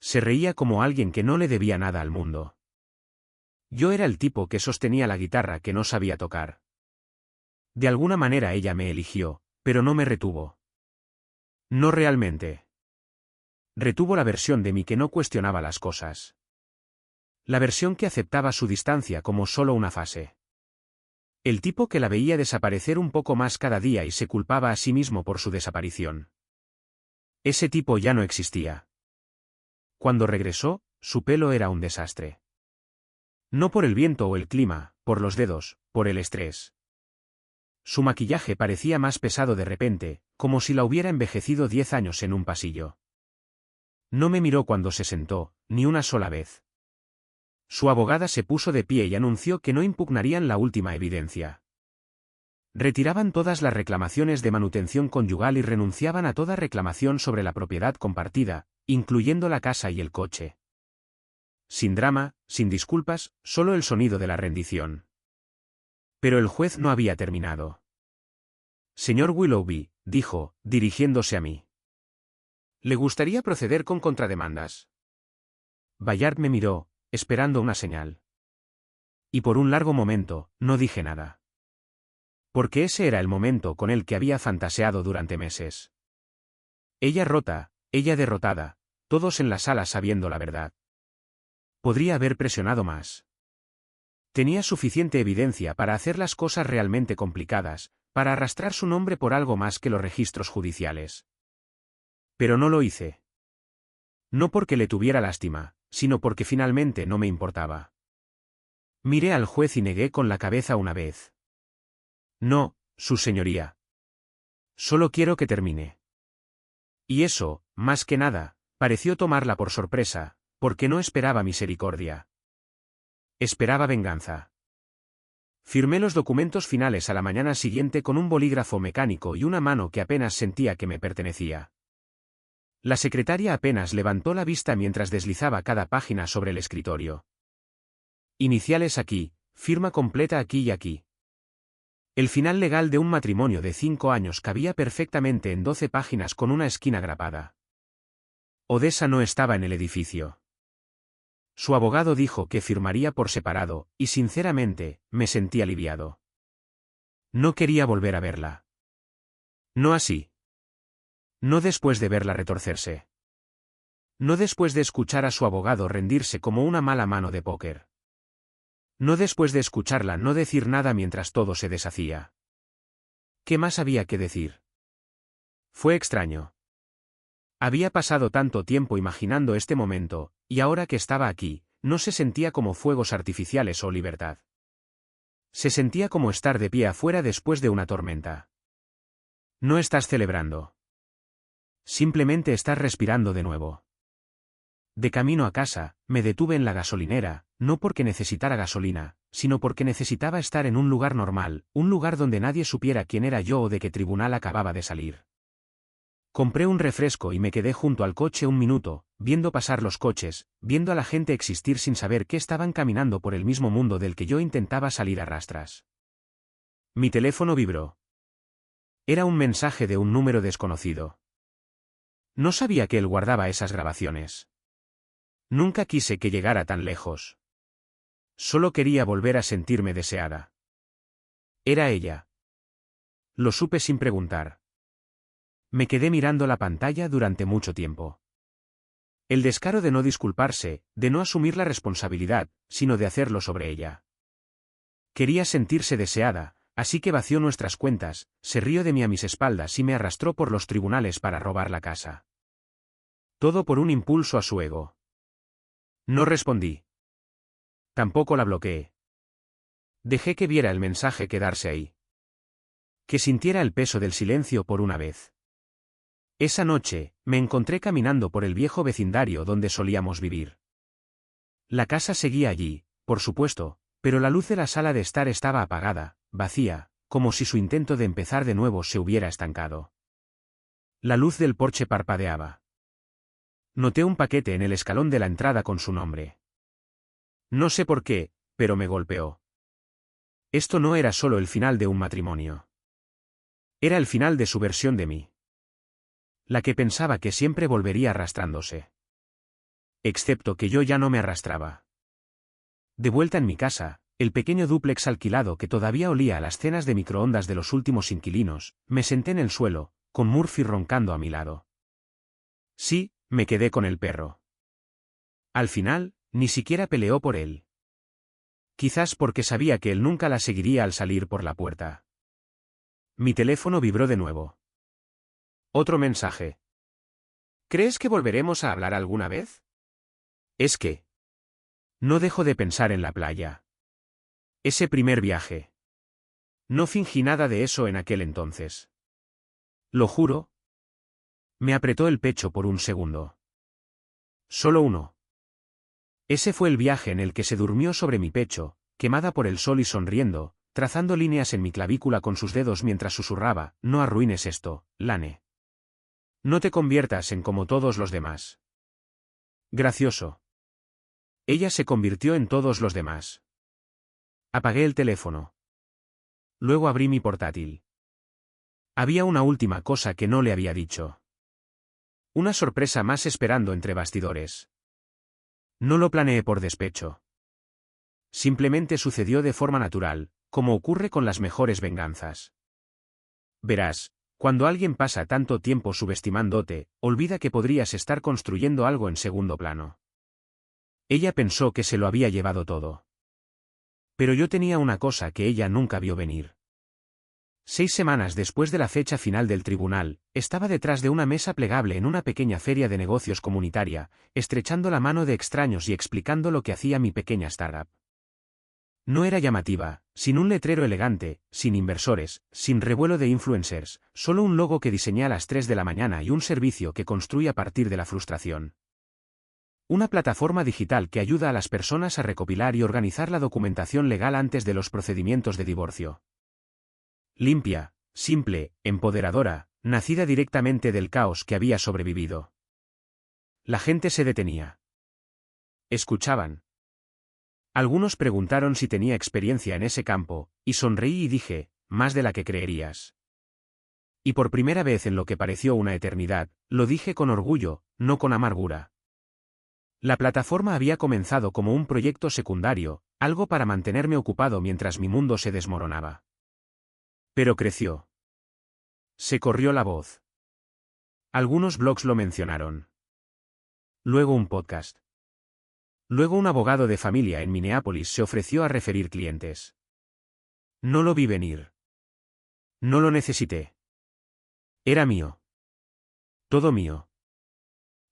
Speaker 1: Se reía como alguien que no le debía nada al mundo. Yo era el tipo que sostenía la guitarra que no sabía tocar. De alguna manera ella me eligió, pero no me retuvo. No realmente. Retuvo la versión de mí que no cuestionaba las cosas. La versión que aceptaba su distancia como solo una fase. El tipo que la veía desaparecer un poco más cada día y se culpaba a sí mismo por su desaparición. Ese tipo ya no existía. Cuando regresó, su pelo era un desastre. No por el viento o el clima, por los dedos, por el estrés. Su maquillaje parecía más pesado de repente, como si la hubiera envejecido 10 años en un pasillo. No me miró cuando se sentó, ni una sola vez. Su abogada se puso de pie y anunció que no impugnarían la última evidencia. Retiraban todas las reclamaciones de manutención conyugal y renunciaban a toda reclamación sobre la propiedad compartida, incluyendo la casa y el coche. Sin drama, sin disculpas, solo el sonido de la rendición. Pero el juez no había terminado. «Señor Willoughby», dijo, dirigiéndose a mí. «¿Le gustaría proceder con contrademandas?» Bayard me miró, esperando una señal. Y por un largo momento, no dije nada. Porque ese era el momento con el que había fantaseado durante meses. Ella rota, ella derrotada, todos en la sala sabiendo la verdad. Podría haber presionado más. Tenía suficiente evidencia para hacer las cosas realmente complicadas, para arrastrar su nombre por algo más que los registros judiciales. Pero no lo hice. No porque le tuviera lástima, sino porque finalmente no me importaba. Miré al juez y negué con la cabeza una vez. «No, su señoría. Solo quiero que termine». Y eso, más que nada, pareció tomarla por sorpresa, porque no esperaba misericordia. Esperaba venganza. Firmé los documentos finales a la mañana siguiente con un bolígrafo mecánico y una mano que apenas sentía que me pertenecía. La secretaria apenas levantó la vista mientras deslizaba cada página sobre el escritorio. Iniciales aquí, firma completa aquí y aquí. El final legal de un matrimonio de 5 años cabía perfectamente en 12 páginas con una esquina grapada. Odessa no estaba en el edificio. Su abogado dijo que firmaría por separado, y sinceramente, me sentí aliviado. No quería volver a verla. No así. No después de verla retorcerse. No después de escuchar a su abogado rendirse como una mala mano de póker. No después de escucharla no decir nada mientras todo se deshacía. ¿Qué más había que decir? Fue extraño. Había pasado tanto tiempo imaginando este momento, y ahora que estaba aquí, no se sentía como fuegos artificiales o libertad. Se sentía como estar de pie afuera después de una tormenta. No estás celebrando. Simplemente estás respirando de nuevo. De camino a casa, me detuve en la gasolinera, no porque necesitara gasolina, sino porque necesitaba estar en un lugar normal, un lugar donde nadie supiera quién era yo o de qué tribunal acababa de salir. Compré un refresco y me quedé junto al coche un minuto, viendo pasar los coches, viendo a la gente existir sin saber que estaban caminando por el mismo mundo del que yo intentaba salir a rastras. Mi teléfono vibró. Era un mensaje de un número desconocido. No sabía que él guardaba esas grabaciones. Nunca quise que llegara tan lejos. Solo quería volver a sentirme deseada. Era ella. Lo supe sin preguntar. Me quedé mirando la pantalla durante mucho tiempo. El descaro de no disculparse, de no asumir la responsabilidad, sino de hacerlo sobre ella. Quería sentirse deseada, así que vació nuestras cuentas, se rió de mí a mis espaldas y me arrastró por los tribunales para robar la casa. Todo por un impulso a su ego. No respondí. Tampoco la bloqueé. Dejé que viera el mensaje quedarse ahí. Que sintiera el peso del silencio por una vez. Esa noche, me encontré caminando por el viejo vecindario donde solíamos vivir. La casa seguía allí, por supuesto, pero la luz de la sala de estar estaba apagada, vacía, como si su intento de empezar de nuevo se hubiera estancado. La luz del porche parpadeaba. Noté un paquete en el escalón de la entrada con su nombre. No sé por qué, pero me golpeó. Esto no era solo el final de un matrimonio. Era el final de su versión de mí. La que pensaba que siempre volvería arrastrándose. Excepto que yo ya no me arrastraba. De vuelta en mi casa, el pequeño dúplex alquilado que todavía olía a las cenas de microondas de los últimos inquilinos, me senté en el suelo, con Murphy roncando a mi lado. Sí, me quedé con el perro. Al final, ni siquiera peleó por él. Quizás porque sabía que él nunca la seguiría al salir por la puerta. Mi teléfono vibró de nuevo. Otro mensaje. ¿Crees que volveremos a hablar alguna vez? Es que... No dejo de pensar en la playa. Ese primer viaje. No fingí nada de eso en aquel entonces. Lo juro. Me apretó el pecho por un segundo. Solo uno. Ese fue el viaje en el que se durmió sobre mi pecho, quemada por el sol y sonriendo, trazando líneas en mi clavícula con sus dedos mientras susurraba, no arruines esto, Lane. No te conviertas en como todos los demás. Gracioso. Ella se convirtió en todos los demás. Apagué el teléfono. Luego abrí mi portátil. Había una última cosa que no le había dicho. Una sorpresa más esperando entre bastidores. No lo planeé por despecho. Simplemente sucedió de forma natural, como ocurre con las mejores venganzas. Verás, cuando alguien pasa tanto tiempo subestimándote, olvida que podrías estar construyendo algo en segundo plano. Ella pensó que se lo había llevado todo. Pero yo tenía una cosa que ella nunca vio venir. 6 semanas después de la fecha final del tribunal, estaba detrás de una mesa plegable en una pequeña feria de negocios comunitaria, estrechando la mano de extraños y explicando lo que hacía mi pequeña startup. No era llamativa, sin un letrero elegante, sin inversores, sin revuelo de influencers, solo un logo que diseñé a las 3 de la mañana y un servicio que construí a partir de la frustración. Una plataforma digital que ayuda a las personas a recopilar y organizar la documentación legal antes de los procedimientos de divorcio. Limpia, simple, empoderadora, nacida directamente del caos que había sobrevivido. La gente se detenía. Escuchaban. Algunos preguntaron si tenía experiencia en ese campo, y sonreí y dije, más de la que creerías. Y por primera vez en lo que pareció una eternidad, lo dije con orgullo, no con amargura. La plataforma había comenzado como un proyecto secundario, algo para mantenerme ocupado mientras mi mundo se desmoronaba. Pero creció. Se corrió la voz. Algunos blogs lo mencionaron. Luego un podcast. Luego un abogado de familia en Minneapolis se ofreció a referir clientes. No lo vi venir. No lo necesité. Era mío. Todo mío.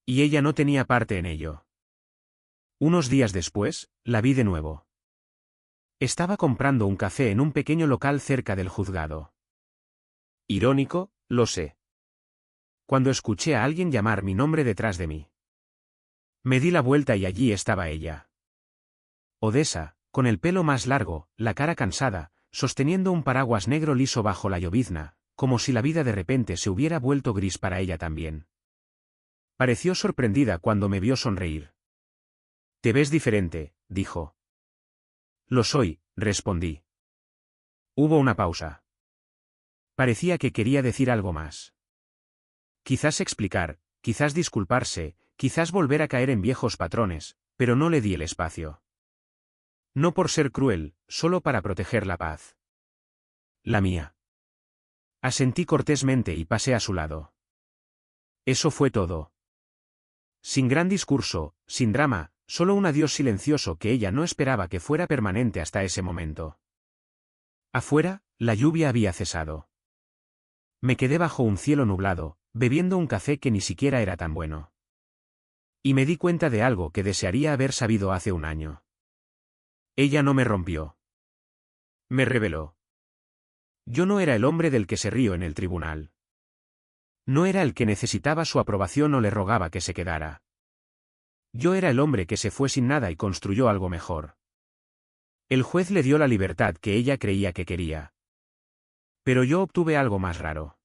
Speaker 1: Y ella no tenía parte en ello. Unos días después, la vi de nuevo. Estaba comprando un café en un pequeño local cerca del juzgado. Irónico, lo sé. Cuando escuché a alguien llamar mi nombre detrás de mí. Me di la vuelta y allí estaba ella. Odessa, con el pelo más largo, la cara cansada, sosteniendo un paraguas negro liso bajo la llovizna, como si la vida de repente se hubiera vuelto gris para ella también. Pareció sorprendida cuando me vio sonreír. «Te ves diferente», dijo. «Lo soy», respondí. Hubo una pausa. Parecía que quería decir algo más. Quizás explicar, quizás disculparse, quizás volver a caer en viejos patrones, pero no le di el espacio. No por ser cruel, solo para proteger la paz. La mía. Asentí cortésmente y pasé a su lado. Eso fue todo. Sin gran discurso, sin drama, solo un adiós silencioso que ella no esperaba que fuera permanente hasta ese momento. Afuera, la lluvia había cesado. Me quedé bajo un cielo nublado, bebiendo un café que ni siquiera era tan bueno. Y me di cuenta de algo que desearía haber sabido hace un año. Ella no me rompió. Me reveló. Yo no era el hombre del que se rió en el tribunal. No era el que necesitaba su aprobación o le rogaba que se quedara. Yo era el hombre que se fue sin nada y construyó algo mejor. El juez le dio la libertad que ella creía que quería. Pero yo obtuve algo más raro.